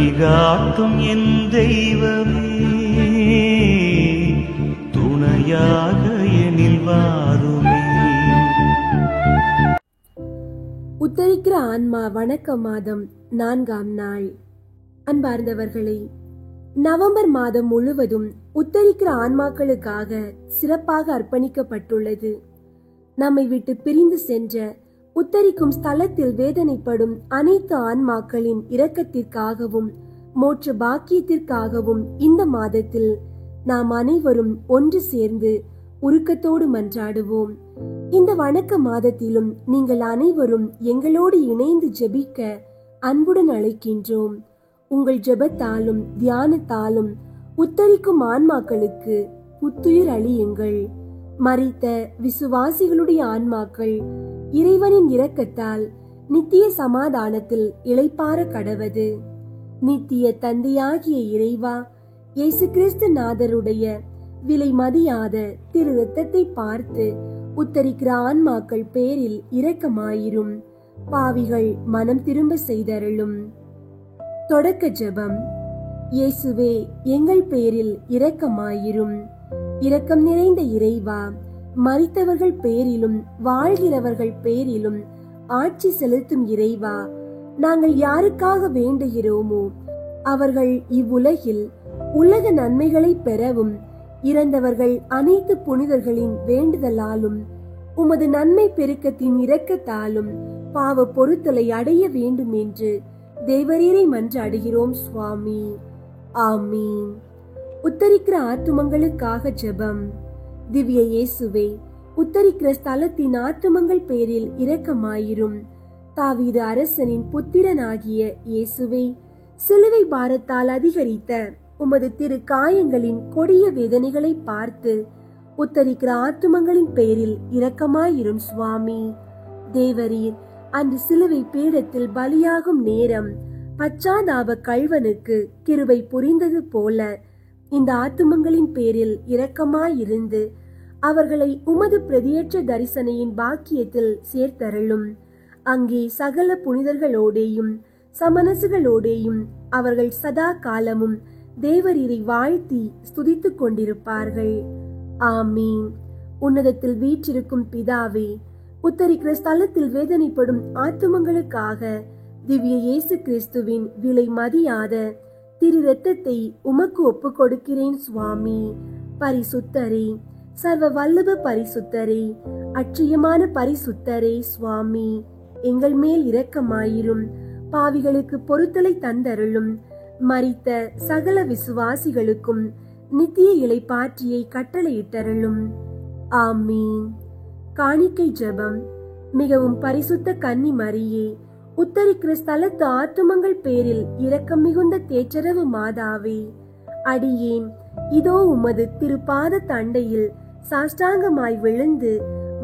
வழிகாட்டும் என் தெய்வமே, துணையாக எனில் வாருமே. உத்தரிக்கிற ஆன்மா வணக்க மாதம் 4ஆம் நாள். அன்பார்ந்தவர்களே, நவம்பர் மாதம் முழுவதும் உத்தரிக்கிற ஆன்மாக்களுக்காக சிறப்பாக அர்ப்பணிக்கப்பட்டுள்ளது. நம்மை விட்டு பிரிந்து சென்ற உத்தரிக்கும் ஸ்தலத்தில் வேதனைப்படும் அனைத்து ஆன்மாக்களின் இரக்கத்திற்காகவும் மோட்ச பாக்கியத்திற்காகவும் இந்த மாதத்தில் நாம் அனைவரும் ஒன்று சேர்ந்து உருக்கத்தோடு மன்றாடுவோம். இந்த வணக்க மாதத்திலும் நீங்கள் அனைவரும் எங்களோடு இணைந்து ஜெபிக்க அன்புடன் அழைக்கின்றோம். உங்கள் ஜெபத்தாலும் தியானத்தாலும் உத்தரிக்கும் ஆன்மாக்களுக்கு புத்துயிர் அளியுங்கள். மரித்த விசுவாசிகளுடைய ஆன்மாக்கள் இறைவனின் இரக்கத்தால் நித்திய சமாதானத்தில் இளைப்பாற கடவது. நித்திய தந்தையாகிய இறைவா, இயேசு கிறிஸ்து நாதருடைய விலை மதியாத திரு இரத்தத்தை பார்த்து உத்தரிக்கிற ஆன்மாக்கள் பேரில் இரக்கமாயிரும். பாவிகள் மனம் திரும்ப செய்தருளும். தொடக்க ஜெபம். இயேசுவே, எங்கள் பேரில் இரக்கமாயிரும். இரக்கம் நிறைந்த இறைவா, மரித்தவர்கள் பேரிலும் வாழ்கிறவர்கள் பேரிலும் ஆட்சி செலுத்தும் இறைவா, நாங்கள் யாருக்காக வேண்டுகிறோமோ அவர்கள் இவ்வுலகில் உலக நன்மைகளை பெறவும், இறந்தவர்கள் அனைத்து புனிதர்களின் வேண்டுதலாலும் உமது நன்மை பெருக்கத்தின் இரக்கத்தாலும் பாவ பொறுத்தலை அடைய வேண்டும் என்று தேவரீரை மன்றாடுகிறோம் சுவாமி. ஆமீன். உத்தரிக்கிற ஆத்துமங்களுக்காக ஜெபம். திவ்ய இயேசுவே, உத்தரிக்கிற ஸ்தலத்தின் ஆத்துமங்கள் பேரில் இரக்கமாயிரும். தாவீது அரசனின் புத்திரனாகிய இயேசுவே, சிலுவை பாரத்தால் அதிகரித்த உமது திரு காயங்களின் கொடிய வேதனைகளை பார்த்து உத்தரிக்கிற ஆத்துமங்களின் பேரில் இரக்கமாயிரும் சுவாமி. தேவரீர் அன்று சிலுவை பீடத்தில் பலியாகும் நேரம் பச்சாதாப கள்வனுக்கு கிருபை புரிந்தது போல இந்த ஆத்துமங்களின் பேரில் இரக்கமாயிருந்து அவர்களை உமது பிரதியேற்ற தரிசனையின் பாக்கியத்தில் சேர்த்தருளும். அங்கே சகல புனிதர்களோடேயும் சமனசுகளோடேயும் அவர்கள் சதா காலமும் தேவரீரை வாழ்த்தி ஸ்துதித்துக் கொண்டிருப்பார்கள். ஆமீன். உன்னதத்தில் வீற்றிருக்கும் பிதாவே, உத்தரிக்கிற ஸ்தலத்தில் வேதனைப்படும் ஆத்துமங்களுக்காக திவ்ய இயேசு கிறிஸ்துவின் விலை மதியாத திரு இரத்தத்தை உமக்கு ஒப்பு கொடுக்கிறேன் சுவாமி. பரிசுத்தரே, சர்வ வல்லப பரிசுத்தரே, அட்சயமான பரிசுத்தரே சுவாமி, எங்கள் மேல் இரக்கமாயிரும். பாவிகளுக்கு பொறுத்தலை தந்தருளும். மரித்த சகல விசுவாசிகளுக்கும் நித்திய இளைப்பாற்றியை கட்டளையிட்டருளும். ஆமீன். காணிக்கை ஜெபம். மிகவும் பரிசுத்த கன்னி மரியே, உத்தரிக்கிற ஸ்தலத்து ஆத்துமங்கள் பேரில் இரக்கம் மிகுந்த தேற்றரவு மாதாவே, அடியேன் இதோ உமது திருப்பாத தண்டையில் சாஷ்டாங்கமாய் விழுந்து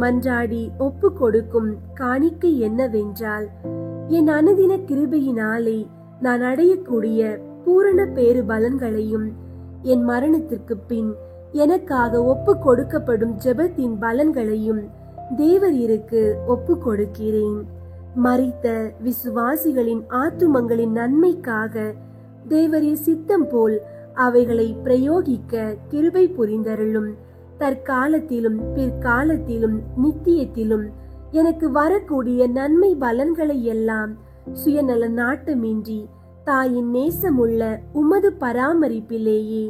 மன்றாடி ஒப்பு கொடுக்கும் காணிக்கை என்னவென்றால், என் அனுதின கிருபையினாலே நான் அடையக்கூடிய பூரண பேறு பலன்களையும் என் மரணத்திற்கு பின் எனக்காக ஒப்பு கொடுக்கப்படும் ஜெபத்தின் பலன்களையும் தேவரீருக்கு ஒப்பு கொடுக்கிறேன். மரித்த விசுவாசிகளின் ஆத்துமங்களின் நன்மைக்காக தேவரீர் சித்தம் போல் அவைகளை பிரயோகிக்க கிருபை புரிந்தருளும். தற்காலத்திலும் பிற்காலத்திலும் நித்தியத்திலும் எனக்கு வரக்கூடிய நன்மை பலன்களை எல்லாம் சுயநல நாட்டமின்றி தாயின் நேசமுள்ள உமது பராமரிப்பிலேயே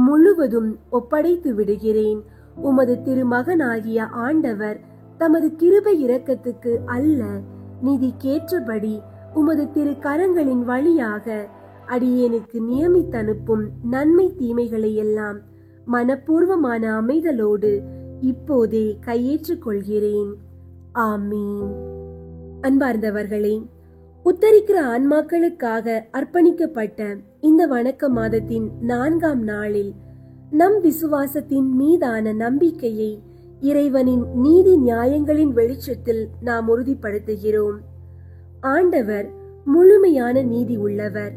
முழுவதும் ஒப்படைத்து விடுகிறேன். உமது திருமகனாகிய ஆண்டவர் தமது கிருபை இரக்கத்துக்கு அல்ல, நீதிக்கேற்றபடி உமது திரு கரங்களின் வழியாக அடியேனுக்கு நியமித்தனுப்பும் நன்மை தீமைகளை எல்லாம் மனப்பூர்வமான அமைதலோடு இப்போதே கையேற்றுக் கொள்கிறேன். ஆமீன். அன்பார்ந்தவர்களே, உத்தரிக்கிற ஆன்மாக்களுக்காக அர்ப்பணிக்கப்பட்ட இந்த வணக்க மாதத்தின் 4ஆம் நாளில் நம் விசுவாசத்தின் மீதான நம்பிக்கையை இறைவனின் நீதி நியாயங்களின் வெளிச்சத்தில் நாம் உறுதிப்படுத்துகிறோம். ஆண்டவர் முழுமையான நீதி உள்ளவர்.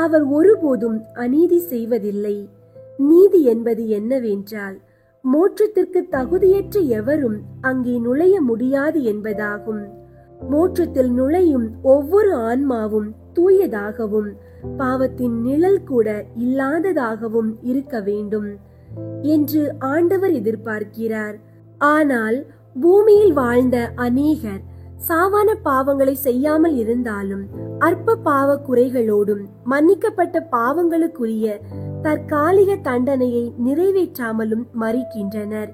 அவர் ஒருபோதும் அநீதி செய்வதில்லை. நீதி என்பது என்னவென்றால், மோட்சத்திற்கு தகுதியற்ற எவரும் அங்கே நுழைய முடியாது என்பதாகும். மோட்சத்தில் நுழையும் ஒவ்வொரு ஆன்மாவும் தூயதாகவும் பாவத்தின் நிழல் கூட இல்லாததாகவும் இருக்க வேண்டும் என்று ஆண்டவர் எதிர்பார்க்கிறார். ஆனால் பூமியில் வாழ்ந்த அநேகர் சாவான பாவங்களை செய்யாமல் இருந்தாலும் அற்ப பாவ குறைகளோடும் மன்னிக்கப்பட்ட பாவங்களுக்குரிய தற்காலிக தண்டனையை நிறைவேற்றாமலும் மறிக்கின்றனர்.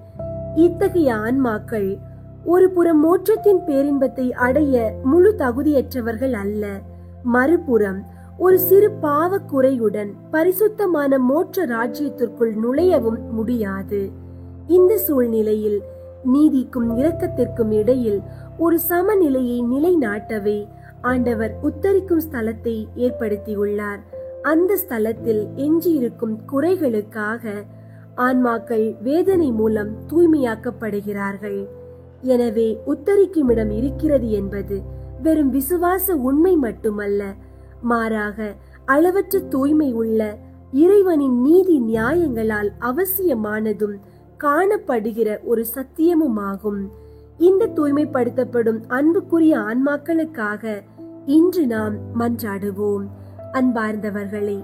இத்தகைய ஆன்மாக்கள் ஒரு புறம் மோட்சத்தின் பேரின்பத்தை அடைய முழு தகுதியற்றவர்கள் அல்ல, மறுபுறம் ஒரு சிறு பாவ குறையுடன் பரிசுத்தமான மோட்ச ராஜ்யத்திற்குள் நுழையவும் முடியாது. இந்த சூழ்நிலையில் நீதிக்கும் இரக்கத்திற்கும் இடையில் ஒரு சமநிலையை நிலைநாட்டவே ஆண்டவர் உத்தரிக்கும் ஸ்தலத்தை ஏற்படுத்தியுள்ளார். அந்த ஸ்தலத்தில் எஞ்சியிருக்கும் குறைகளுக்காக ஆன்மாக்கள் வேதனை மூலம் தூய்மையாக்கப்படுகிறார்கள். எனவே உத்தரிக்கும் இடம் இருக்கிறது என்பது வெறும் விசுவாச உண்மை மட்டுமல்ல, மாறாக அளவற்ற தூய்மை உள்ள இறைவனின் நீதி நியாயங்களால் அவசியமானதும் காணப்படுகிற ஒரு சத்தியமுமாகும். இந்த தூய்மைப்படுத்தப்படும் அன்புக்குரிய ஆன்மாக்களுக்காக இன்று நாம் மன்றாடுவோம். அன்பார்ந்தவர்களே,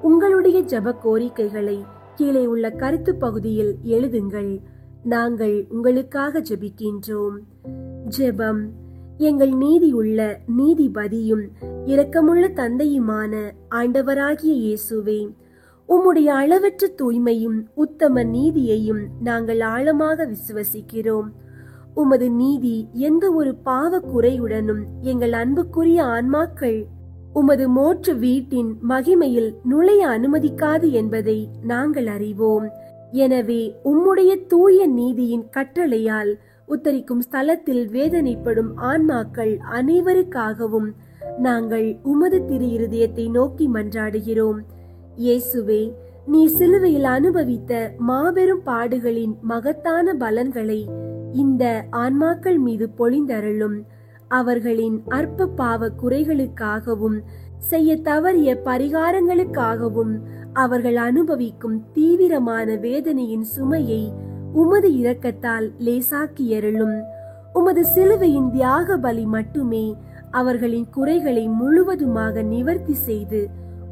உங்களுடைய ஜெப கோரிக்கைகளை கீழே உள்ள கருத்து பகுதியில் எழுதுங்கள். நாங்கள் உங்களுக்காக ஜெபிக்கின்றோம். ஜெபம். எங்கள் நீதியுள்ள நீதிபதியும் இரக்கமுள்ள தந்தையுமான ஆண்டவராகிய இயேசுவே, உம்முடைய அளவற்ற தூய்மையும் உத்தம நீதியையும் நாங்கள் ஆழமாக விசுவசிக்கிறோம். உமது நீதி எந்த ஒரு பாவ குறையுடனும் எங்கள் அன்புக்குரிய ஆன்மாக்கள் உமது மோட்ச வீட்டின் மகிமையில் நுழைய அனுமதிக்காது என்பதை நாங்கள் அறிவோம். எனவே உம்முடைய தூய நீதியின் கட்டளையால் உத்தரிக்கும் ஸ்தலத்தில் வேதனைப்படும் ஆன்மாக்கள் அனைவருக்காகவும் நாங்கள் உமது திரு இருதயத்தை நோக்கி மன்றாடுகிறோம். இயேசுவே, நீ சிலுவையில் அனுபவித்த மாபெரும் பாடுகளின் மகத்தான பலன்களை இந்த ஆன்மாக்கள் மீது பொழிந்தருளும். அவர்களின் அற்ப பாவ குறைகளுக்காகவும் செய்ய தவறிய பரிகாரங்களுக்காகவும் அவர்கள் அனுபவிக்கும் தீவிரமான வேதனையின் சுமையை உமது இரக்கத்தால் லேசாக்கியருளும். உமது சிலுவையின் தியாக பலி மட்டுமே அவர்களின் குறைகளை முழுவதுமாக நிவர்த்தி செய்து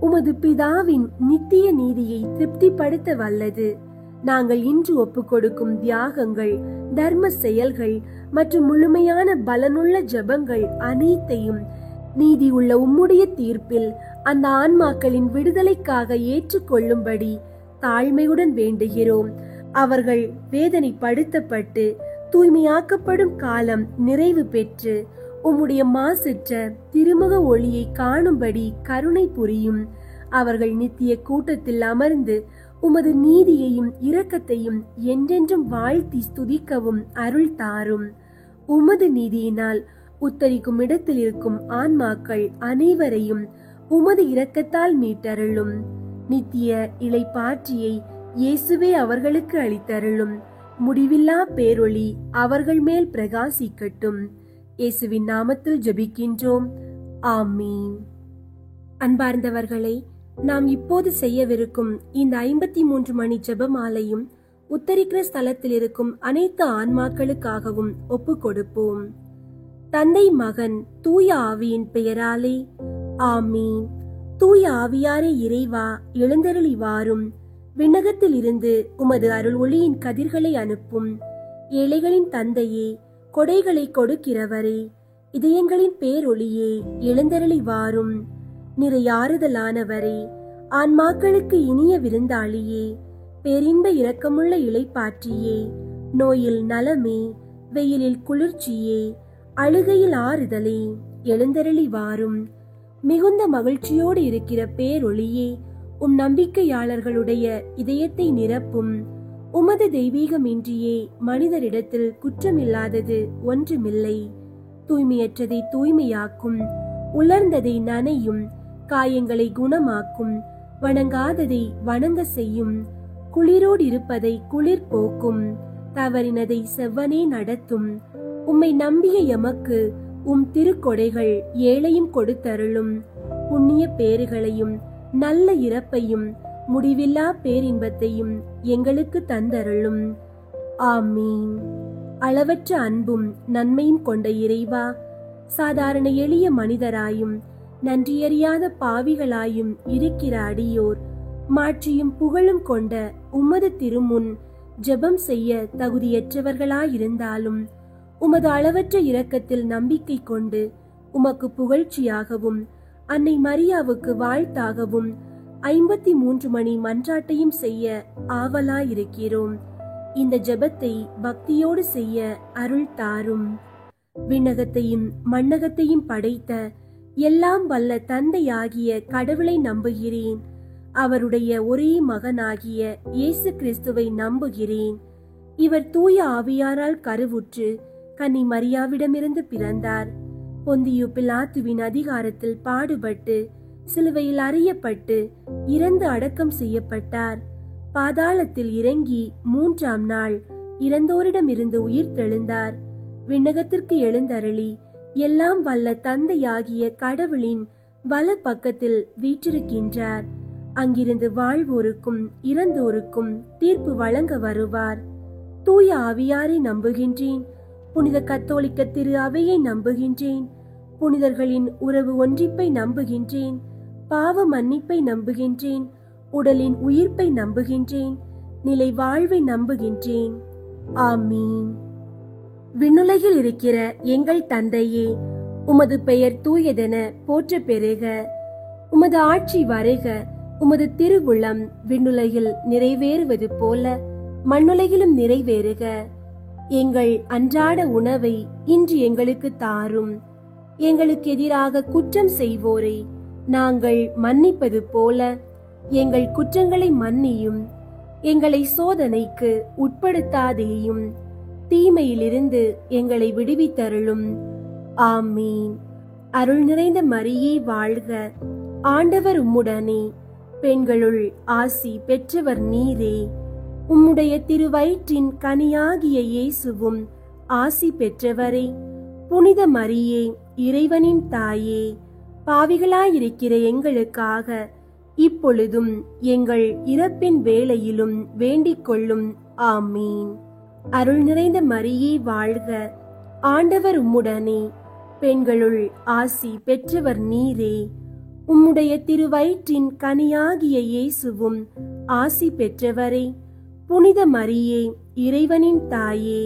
உமது பிதாவின் நித்திய நீதியை திருப்திப்படுத்த வல்லது. நாங்கள் இன்று ஒப்புக் கொடுக்கும் தியாகங்கள், தர்ம செயல்கள் மற்றும் முழுமையான பலனுள்ள ஜெபங்கள் அனைத்தையும் நீதி உள்ள உம்முடைய தீர்ப்பில் அந்த ஆன்மாக்களின் விடுதலைக்காக ஏற்றுக்கொள்ளும்படி தாழ்மையுடன் வேண்டுகிறோம். அவர்கள் வேதனைப்படுத்தப்பட்டு தூய்மையாக்கப்படும் காலம் நிறைவு பெற்று உம்முடைய மாசற்ற திருமுக ஒளியை காணும்படி கருணை புரியும். அவர்கள் நித்திய கூட்டத்தில் அமர்ந்து உமது நீதியையும் இரக்கத்தையும் என்றென்றும் வாழ்த்தி ஸ்துதிக்கவும் அருள் தாரும். உமது நீதியினால் உத்தரிக்கும் இடத்தில் இருக்கும் ஆன்மாக்கள் அனைவரையும் உமது இரக்கத்தால் மீட்டருளும். நித்திய இளைப்பாற்றியை இயேசுவே அவர்களுக்கு அளித்தருளும். முடிவில்லா பேரொளி அவர்கள் மேல் பிரகாசிக்கட்டும். இயேசுவின் நாமத்தில் ஜெபிக்கின்றோம். ஆமீன். அன்பார்ந்தவர்களே, நாம் இப்போது செய்யவிருக்கும் இந்த 53 மணி ஜெபமாலையும் உத்தரிக்கிற ஸ்தலத்தில் இருக்கும் அனைத்து ஆன்மாக்களுக்காகவும் ஒப்பு கொடுப்போம். தந்தை, மகன், தூய ஆவியின் பெயராலே ஆமீன். தூய ஆவியாரே இறைவா, எழுந்தருளி வாரும். விண்ணகத்தில் இருந்து உமது அருள் ஒளியின் கதிர்களை அனுப்பும். ஏழைகளின் தந்தையே, கொடைகளை கொடுக்கிறவரே, இதயங்களின் பேரொளியே, எழுந்தருளி வாரும். நிறையாறுதலானவரே, ஆன்மாக்களுக்கு இனிய விருந்தாளியே, பேரின்ப இரக்கமுள்ள இளைப்பாற்றியே, நோயில் நலமே, வெயிலில் குளிர்ச்சியே, அழுகையில் ஆறுதலே, எழுந்தருளி வாரும். மிகுந்த மகிழ்ச்சியோடு இருக்கிற பேரொளியே, உம் நம்பிக்கையாளர்களுடைய இதயத்தை நிரப்பும். உமது தெய்வீகமின்றியே மனிதரிடத்தில் குற்றமில்லாதது ஒன்றுமில்லை. தூய்மையற்றதை தூய்மையாக்கும், உலர்ந்ததை நனையும், காயங்களை குணமாக்கும், வணங்காததை வணங்க செய்யும், குளிரோடு இருப்பதை குளிர் போக்கும், தவறினதை செவ்வனே நடத்தும். உம்மை நம்பிய எமக்கு உம் திருக்கொடைகள் ஏழையும் கொடுத்தருளும். புண்ணிய பேறுகளையும் நல்ல இறப்பையும் முடிவில்லா பேரின்பத்தையும் எங்களுக்கு தந்தருளும். ஆமீன். அளவற்ற அன்பும் நன்மையும் கொண்ட இறைவா, சாதாரண எளிய மனிதராயும் நன்றியறியாத பாவிகளாயும் இருக்கிற அடியோர் மாட்சியும் புகழும் கொண்ட உமது திருமுன் ஜெபம் செய்ய தகுதியற்றவர்களாயிருந்தாலும் உமது அளவற்ற இரக்கத்தில் நம்பிக்கை கொண்டு உமக்கு புகழ்ச்சியாகவும் அன்னை மரியாவுக்கு வாழ்த்தாகவும் 53 மணி மன்றாட்டையும் செய்ய ஆவலாயிருக்கிறோம். இந்த ஜெபத்தை பக்தியோடு செய்ய அருள் தாரும். விண்ணகத்தையும் மண்ணகத்தையும் படைத்த எல்லாம் வல்ல தந்தையாகிய கடவுளை நம்புகிறேன். அவருடைய ஒரே மகனாகிய இயேசு கிறிஸ்துவை நம்புகிறேன். இவர் தூய ஆவியாரால் கருவுற்று கன்னி மரியாவிடமிருந்து பிறந்தார். பொந்தியு பிலாத்துவின் அதிகாரத்தில் பாடுபட்டு சிலுவையில் அறையப்பட்டு இறந்து அடக்கம் செய்யப்பட்டார். பாதாளத்தில் இறங்கி 3ஆம் நாள் இறந்தோரிடமிருந்து உயிர் தெழுந்தார். விண்ணகத்திற்கு எழுந்தருளி எல்லாம் வல்ல தந்தையாகிய கடவுளின் வல பக்கத்தில் வீற்றிருக்கின்றார். அங்கிருந்து வாழ்வோருக்கும் இறந்தோருக்கும் தீர்ப்பு வழங்க வருவார். தூய ஆவியாரை நம்புகின்றேன். புனித கத்தோலிக்க திரு அவையை நம்புகின்றேன். புனிதர்களின் உறவு ஒன்றிப்பை நம்புகின்றேன். பாவ மன்னிப்பை நம்புகின்றேன். உடலின் உயிர்ப்பை நம்புகின்றேன். நிலை வாழ்வை நம்புகின்றேன். ஆமீன். விண்ணுலகில் இருக்கிற எங்கள் தந்தையே, உமது பெயர் தூயதென போற்ற பெறுக. உமது ஆட்சி வருக. உமது திருவுளம் விண்ணுலகில் நிறைவேறுவது போல மண்ணுலகிலும் நிறைவேறுக. எங்கள் அன்றாட உணவை இன்று எங்களுக்கு தாரும். எங்களுக்கு எதிராக குற்றம் செய்வோரை நாங்கள் மன்னிப்பது போல எங்கள் குற்றங்களை மன்னியும். எங்களை சோதனைக்கு உட்படுத்தாதேயும். தீமையிலிருந்து எங்களை விடுவித்தருளும். ஆமீன். அருள் நிறைந்த மரியே வாழ்க. ஆண்டவர் உம்முடனே. பெண்களுள் ஆசி பெற்றவர் நீரே. உம்முடைய திருவயிற்றின் கனியாகிய இயேசுவும் ஆசி பெற்றவரே. புனித மரியே, இறைவனின் தாயே, பாவிகளாயிருக்கிற எங்களுக்காக இப்பொழுதும் எங்கள் இறப்பின் வேளையிலும் வேண்டிக் கொள்ளும். ஆமீன். அருள் நிறைந்த மரியே வாழ்க. ஆண்டவர் உம்முடனே. பெண்களுள் ஆசி பெற்றவர் நீரே. உம்முடைய திருவயிற்றின் கனியாகிய இயேசுவும் ஆசி பெற்றவரே. புனித மரியே, இறைவனின் தாயே,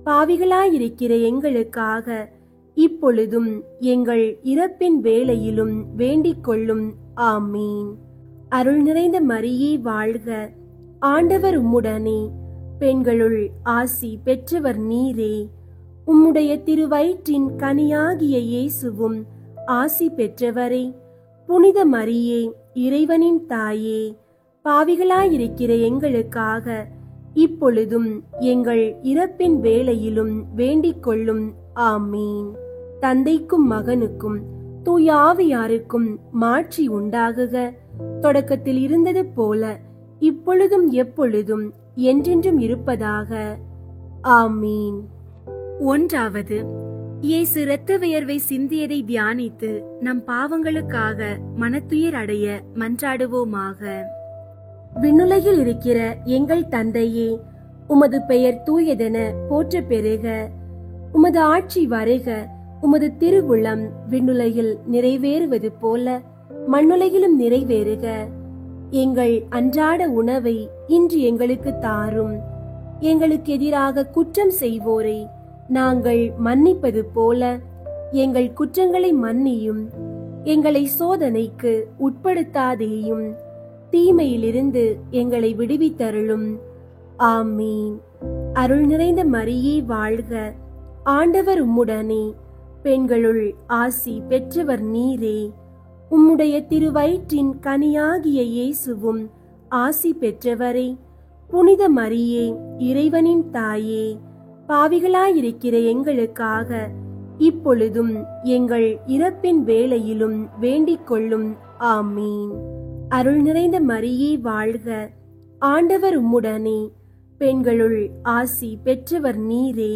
பாவிகளாயிருக்கிற எங்களுக்காக இப்பொழுதும் எங்கள் இறப்பின் வேளையிலும் வேண்டிக் கொள்ளும். ஆமீன். அருள் நிறைந்த மரியே வாழ்க. ஆண்டவர் உம்முடனே. பெண்களுள் ஆசி பெற்றவர் நீரே. உம்முடைய திருவயிற்றின் கனியாகிய இயேசுவும் ஆசி பெற்றவரே. புனித மரியே, இறைவனின் தாயே, பாவிகளாயிருக்கிற எங்களுக்காக இப்பொழுதும் எங்கள் இறப்பின் வேளையிலும் வேண்டிக் கொள்ளும். ஆமீன். தந்தைக்கும் மகனுக்கும் தூய ஆவியாருக்கும் மாட்சி உண்டாகுக. தொடக்கத்தில் இருந்தது போல இப்பொழுதும் எப்பொழுதும் என்றென்றும் இருப்பதாக. ஆமீன். 1. இயேசு இரத்த வியர்வை சிந்தியதை தியானித்து நம் பாவங்களுக்காக மனத்துயர் அடைய மன்றாடுவோமாக. விண்ணுலகில் இருக்கிற எங்கள் தந்தையே, உமது பெயர் தூயதென போற்ற பெறுக. உமது ஆட்சி வருக. உமது திருவுளம் விண்ணுலகில் நிறைவேறுவது போல மண்ணுலகிலும் நிறைவேறுக. எங்கள் அன்றாட உணவை இன்று எங்களுக்கு தாரும். எங்களுக்கு எதிராக குற்றம் செய்வோரை நாங்கள் மன்னிப்பது போல எங்கள் குற்றங்களை மன்னியும். எங்களை சோதனைக்கு உட்படுத்தாதேயும். தீமையிலிருந்து எங்களை விடுவித்தருளும். ஆமீன். அருள் நிறைந்த மரியே வாழ்க. ஆண்டவர் உம்முடனே. பெண்களுள் ஆசி பெற்றவர் நீரே. உம்முடைய திருவயிற்றின் கனியாகிய இயேசுவும் ஆசி பெற்றவரே. புனித மரியே, இறைவனின் தாயே, பாவிகளாயிருக்கிற எங்களுக்காக இப்பொழுதும் எங்கள் இறப்பின் வேளையிலும் வேண்டிக் கொள்ளும். ஆமீன். அருள் நிறைந்த மரியே வாழ்க. ஆண்டவர் உம்முடனே. பெண்களுள் ஆசி பெற்றவர் நீரே.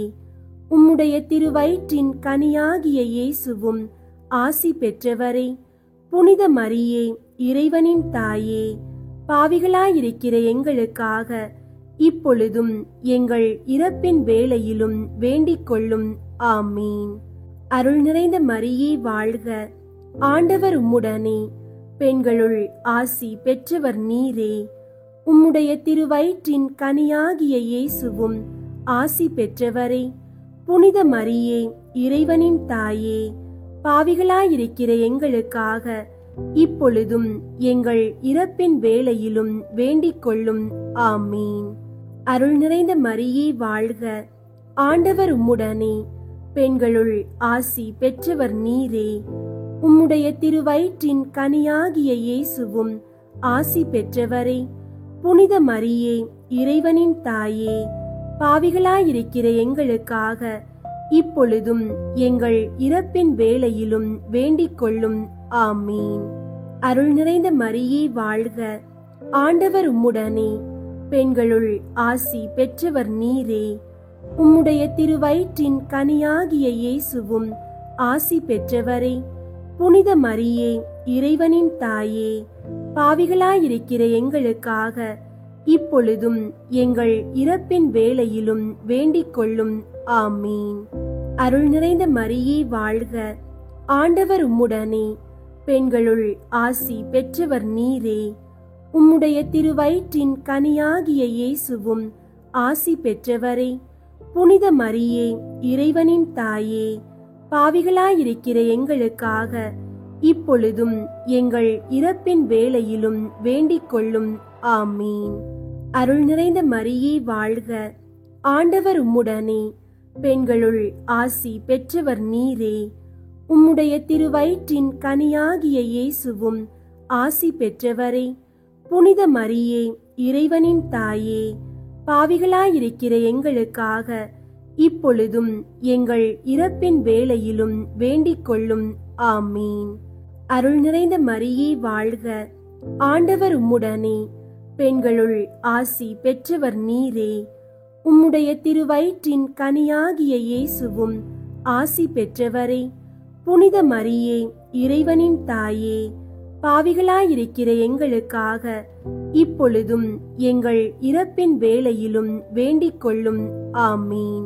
உம்முடைய திருவயிற்றின் கனியாகிய இயேசுவும் ஆசி பெற்றவரே. புனித மரியே, இறைவனின் தாயே, பாவிகளாயிருக்கிற எங்களுக்காக இப்பொழுதும் எங்கள் இறப்பின் வேளையிலும் வேண்டிக் கொள்ளும். ஆமீன். அருள் நிறைந்த மரியே வாழ்க, ஆண்டவர் உம்முடனே, பெண்களுள் ஆசி பெற்றவர் நீரே. உம்முடைய திருவயிற்றின் கனியாகிய இயேசுவும் ஆசி பெற்றவரே. புனித மரியே, இறைவனின் தாயே, பாவிகளாயிருக்கிற எங்களுக்காக இப்பொழுதும் எங்கள் இறப்பின் வேளையிலும் வேண்டிக் கொள்ளும். ஆமீன். அருள் நிறைந்த மரியே வாழ்க, ஆண்டவர் உம்முடனே, பெண்களுள் ஆசி பெற்றவர் நீரே. உம்முடைய திருவயிற்றின் கனியாகிய இயேசுவும் ஆசி பெற்றவரே. புனித மரியே, இறைவனின் தாயே, பாவிகளாயிருக்கிற எங்களுக்காக இப்பொழுதும் எங்கள் இறப்பின் வேளையிலும் வேண்டிக் கொள்ளும். ஆமீன். அருள் நிறைந்த மரியே வாழ்க, ஆண்டவர் உம்முடனே, பெண்களுள் ஆசி பெற்றவர் நீரே. உம்முடைய திருவயிற்றின் கனியாகிய இயேசுவும் ஆசி பெற்றவரே. புனித மரியே, இறைவனின் தாயே, பாவிகளாயிருக்கிற எங்களுக்காக இப்பொழுதும் எங்கள் இறப்பின் வேளையிலும் வேண்டிக் கொள்ளும். ஆமீன். அருள் நிறைந்த மரியே வாழ்க, ஆண்டவர் உம்முடனே, பெண்களுள் ஆசி பெற்றவர் நீரே. உம்முடைய திருவயிற்றின் கனியாகிய இயேசுவும் ஆசி பெற்றவரே. புனித மரியே, இறைவனின் தாயே, பாவிகளாயிருக்கிற எங்களுக்காக இப்பொழுதும் எங்கள் இறப்பின் வேளையிலும் வேண்டிக் கொள்ளும். ஆமீன். அருள் நிறைந்த மரியே வாழ்க, ஆண்டவர் உம்முடனே, பெண்களுள் ஆசி பெற்றவர் நீரே. உம்முடைய திருவயிற்றின் கனியாகிய இயேசுவும் ஆசி பெற்றவரே. புனித மரியே, இறைவனின் தாயே, பாவிகளாயிருக்கிற எங்களுக்காக இப்பொழுதும் எங்கள் இறப்பின் வேளையிலும் வேண்டிக் கொள்ளும். ஆமீன். அருள் நிறைந்த மரியே வாழ்க, ஆண்டவர் உம்முடனே, பெண்களுள் ஆசி பெற்றவர் நீரே. உம்முடைய திருவயிற்றின் கனியாகிய இயேசுவும் ஆசி பெற்றவரே. புனித மரியே, இறைவனின் தாயே, பாவிகளாயிருக்கிற எங்களுக்காக இப்பொழுதும் எங்கள் இறப்பின் வேளையிலும் வேண்டிக் கொள்ளும். ஆமீன்.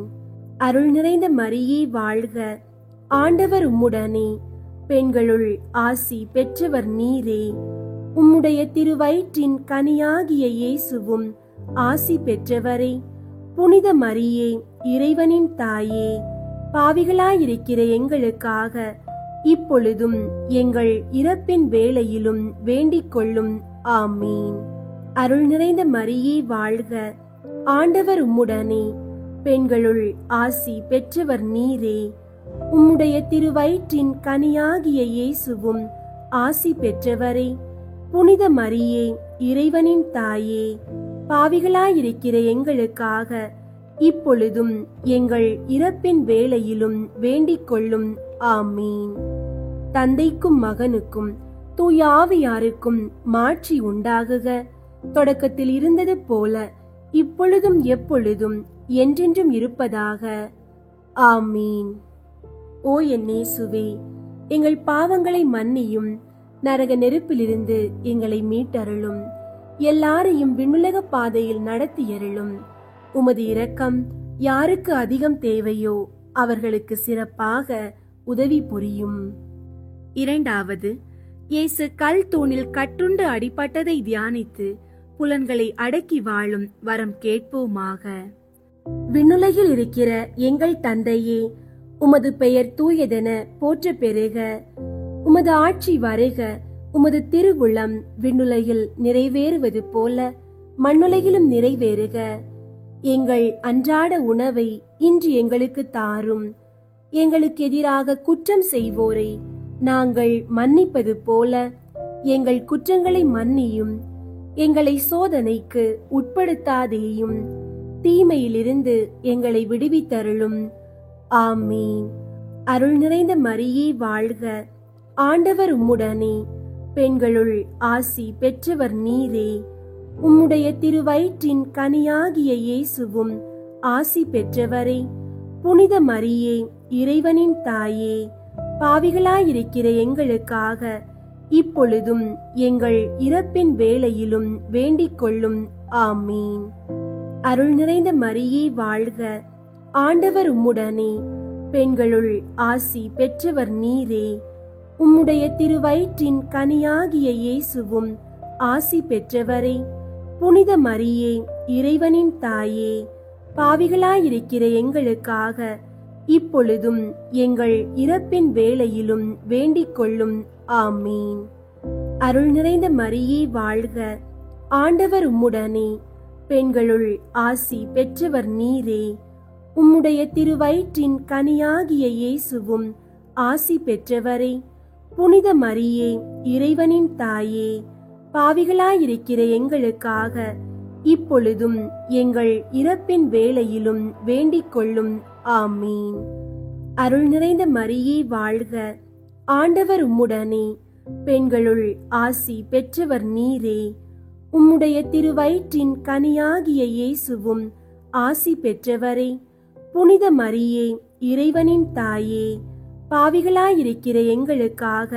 அருள் நிறைந்த மரியே வாழ்க, ஆண்டவர் உம்முடனே, பெண்களுள் ஆசி பெற்றவர் நீரே. உம்முடைய திருவயிற்றின் கனியாகிய இயேசுவும் ஆசி பெற்றவரே. புனித மரியே, இறைவனின் தாயே, பாவிகளாயிருக்கிற எங்களுக்காக இப்பொழுதும் எங்கள் இறப்பின் வேளையிலும் வேண்டிக் கொள்ளும். ஆமீன். அருள் நிறைந்த மரியே வாழ்க, ஆண்டவர் உம்முடனே, பெண்களுள் ஆசி பெற்றவர் நீரே. உம்முடைய திருவயிற்றின் கனியாகிய இயேசுவும் ஆசி பெற்றவரே. புனித மரியே, இறைவனின் தாயே, பாவிகளாயிருக்கிற எங்களுக்காக இப்பொழுதும் எங்கள் இறப்பின் வேளையிலும் வேண்டிக் கொள்ளும். ஆமீன். தந்தைக்கும் மகனுக்கும் தூய ஆவியாருக்கும் மாட்சி உண்டாகுக. தொடக்கத்தில் இருந்தது போல இப்பொழுதும் எப்பொழுதும் என்றென்றும் இருப்பதாக. ஆமீன். ஓ என் இயேசுவே, எங்கள் பாவங்களை மன்னியும், நரக நெருப்பிலிருந்து எங்களை மீட்டருளும், எல்லாரையும் விண்ணுலக பாதையில் நடத்தியருளும். உமது இரக்கம் யாருக்கு அதிகம் தேவையோ அவர்களுக்கு சிறப்பாக உதவி புரியும். இரண்டாவது, இயேசு கல் தூணில் கட்டுண்டு அடிபட்டதை தியானித்து புலன்களை அடக்கி வாழும் வரம் கேட்போமாக. விண்ணுலகில் இருக்கிற எங்கள் தந்தையே, உமது பெயர் தூயதென போற்ற பெறுக. உமது ஆட்சி வருக. உமது திருவுளம் விண்ணுலகில் நிறைவேறுவது போல மண்ணுலகிலும் நிறைவேறுக. எங்கள் அன்றாட உணவை இன்று எங்களுக்கு தாரும். எங்களுக்கு எதிராக குற்றம் செய்வோரை நாங்கள் மன்னிப்பது போல எங்கள் குற்றங்களை மன்னியும். எங்களை சோதனைக்கு உட்படுத்தாதேயும், தீமையிலிருந்து எங்களை விடுவித்தருளும். ஆமீன். அருள் நிறைந்த மரியே வாழ்க, ஆண்டவர் உம்முடனே, பெண்களுள் ஆசி பெற்றவர் நீரே. உம்முடைய திருவயிற்றின் கனியாகிய இயேசுவும் ஆசி பெற்றவரே. புனித மரியே, இறைவனின் தாயே, பாவிகளாயிருக்கிற எங்களுக்காக இப்பொழுதும் எங்கள் இறப்பின் வேளையிலும் வேண்டிக் கொள்ளும். ஆமீன். அருள் நிறைந்த மரியே வாழ்க, ஆண்டவர் உம்முடனே, பெண்களுள் ஆசி பெற்றவர் நீரே. உம்முடைய திருவயிற்றின் கனியாகிய இயேசுவும் ஆசி பெற்றவரே. புனித மரியே, இறைவனின் தாயே, பாவிகளாயிருக்கிற எங்களுக்காக இப்பொழுதும் எங்கள் இறப்பின் வேளையிலும் வேண்டிக் கொள்ளும். ஆமீன். அருள் நிறைந்த மரியே வாழ்க, ஆண்டவர் உம்முடனே. பெண்களுள் ஆசி பெற்றவர் நீரே. உம்முடைய திருவயிற்றின் கனியாகிய இயேசுவும் ஆசி பெற்றவரே. புனித மரியே, இறைவனின் தாயே, பாவிகளாயிருக்கிற எங்களுக்காக இப்பொழுதும் எங்கள் இறப்பின் வேளையிலும் வேண்டிக் கொள்ளும். ஆமீன். அருள் நிறைந்த மரியே வாழ்க, ஆண்டவர் உம்முடனே. பெண்களுள் ஆசி பெற்றவர் நீரே. உம்முடைய திருவயிற்றின் கனியாகிய இயேசுவும் ஆசி பெற்றவரே. புனித மரியே, இறைவனின் தாயே, பாவிகளாயிருக்கிற எங்களுக்காக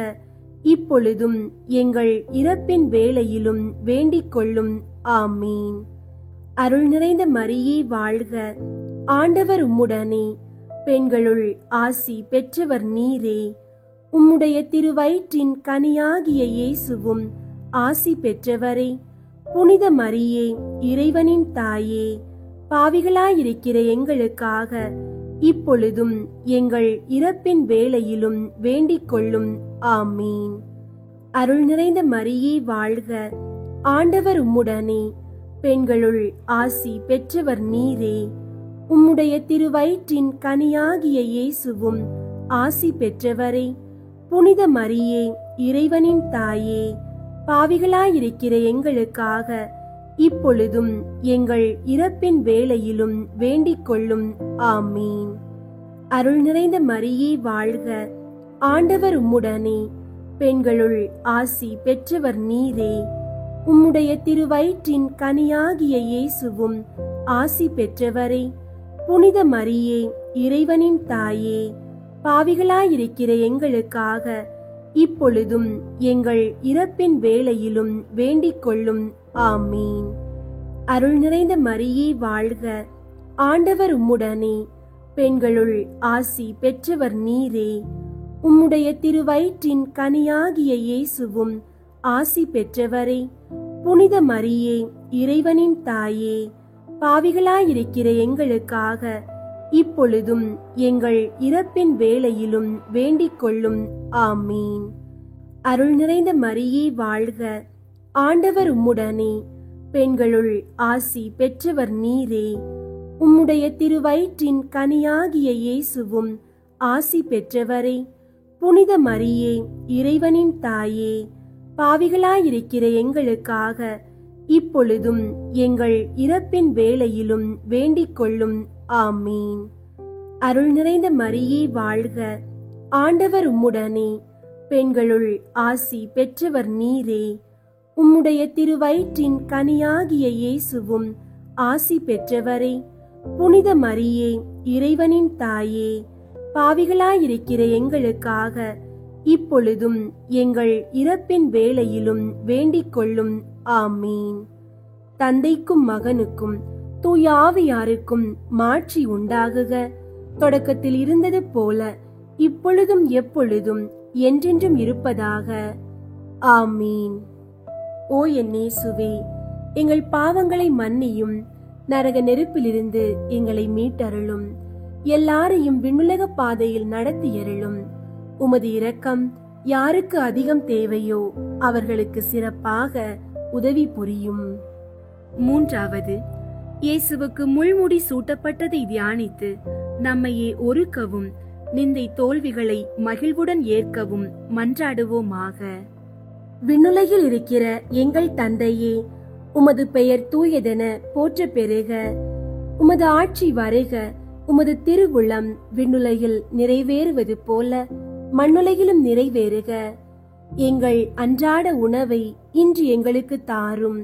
இப்பொழுதும் எங்கள் இறப்பின் வேளையிலும் வேண்டிக் கொள்ளும். ஆமீன். அருள் நிறைந்த மரியே வாழ்க, ஆண்டவர் உம்முடனே. பெண்களுள் ஆசி பெற்றவர் நீரே. உம்முடைய திருவயிற்றின் கனியாகிய இயேசுவும் ஆசி பெற்றவரே. புனித மரியே, இறைவனின் தாயே, பாவிகளாயிருக்கிற எங்களுக்காக இப்பொழுதும் எங்கள் இறப்பின் வேளையிலும் வேண்டிக் கொள்ளும். ஆமீன். அருள் நிறைந்த மரியே வாழ்க, ஆண்டவர் உம்முடனே. பெண்களுள் ஆசி பெற்றவர் நீரே. உம்முடைய திருவயிற்றின் கனியாகிய இயேசுவும் ஆசி பெற்றவரே. புனித மரியே, இறைவனின் தாயே, பாவிகளாயிருக்கிற எங்களுக்காக இப்பொழுதும் எங்கள் இறப்பின் வேளையிலும் வேண்டிக் கொள்ளும். ஆமீன். அருள் நிறைந்த மரியே வாழ்க, ஆண்டவர் உம்முடனே. பெண்களுள் ஆசி பெற்றவர் நீரே. உம்முடைய திருவயிற்றின் கனியாகிய இயேசுவும் ஆசி பெற்றவரே. புனித மரியே, இறைவனின் தாயே, பாவிகளாயிருக்கிற எங்களுக்காக இப்பொழுதும் எங்கள் இறப்பின் வேளையிலும் வேண்டிக் கொள்ளும். ஆமீன். அருள் நிறைந்த மரியே வாழ்க, ஆண்டவர் உம்முடனே. பெண்களுள் ஆசி பெற்றவர் நீரே. உம்முடைய திருவயிற்றின் கனியாகிய இயேசுவும் ஆசி பெற்றவரே. புனித மரியே, இறைவனின் தாயே, பாவிகளாயிருக்கிற எங்களுக்காக இப்பொழுதும் எங்கள் இறப்பின் வேளையிலும் வேண்டிக் கொள்ளும். ஆமீன். அருள் நிறைந்த மரியே வாழ்க, ஆண்டவர் உம்முடனே. பெண்களுள் ஆசி பெற்றவர் நீரே. உம்முடைய திருவயிற்றின் கனியாகிய இயேசுவும் ஆசி பெற்றவரே. புனித மரியே, இறைவனின் தாயே, பாவிகளாயிருக்கிற எங்களுக்காக இப்பொழுதும் எங்கள் இறப்பின் வேளையிலும் வேண்டிக் கொள்ளும். ஆமீன். அருள் நிறைந்த மரியே வாழ்க, ஆண்டவர் உம்முடனே. பெண்களுள் ஆசி பெற்றவர் நீரே. உம்முடைய திருவயிற்றின் கனியாகிய இயேசுவும் ஆசி பெற்றவரே. புனித மரியே, இறைவனின் தாயே, பாவிகளாயிருக்கிற எங்களுக்காக இப்பொழுதும் எங்கள் இறப்பின் வேளையிலும் வேண்டிக் கொள்ளும். ஆமீன். தந்தைக்கும் மகனுக்கும் தூய ஆவியாருக்கும் மாட்சி உண்டாகுக. தொடக்கத்தில் இருந்தது போல இப்பொழுதும் எப்பொழுதும் என்றென்றும் இருப்பதாக. ஆமீன். ஓ என் இயேசுவே, எங்கள் பாவங்களை மன்னியும், நரக நெருப்பிலிருந்து எங்களை மீட்டருளும், எல்லாரையும் விண்ணுலக பாதையில் நடத்தியருளும். உமது இரக்கம் யாருக்கு அதிகம் தேவையோ அவர்களுக்கு சிறப்பாக உதவி புரியும். மூன்றாவது, இயேசுவுக்கு முள்முடி சூட்டப்பட்டதை தியானித்து நம்மையே ஒருக்கவும் நிந்தை தோல்விகளை மகிழ்வுடன் ஏற்கவும் மன்றாடுவோமாக. விண்ணுலகில் இருக்கிற எங்கள் தந்தையே, உமது பெயர் தூயதென போற்ற பெறுக. உமது ஆட்சி வருக. உமது திருவுளம் விண்ணுலகில் நிறைவேறுவது போல மண்ணுலகிலும் நிறைவேறுக. எங்கள் அன்றாட உணவை இன்று எங்களுக்கு தாரும்.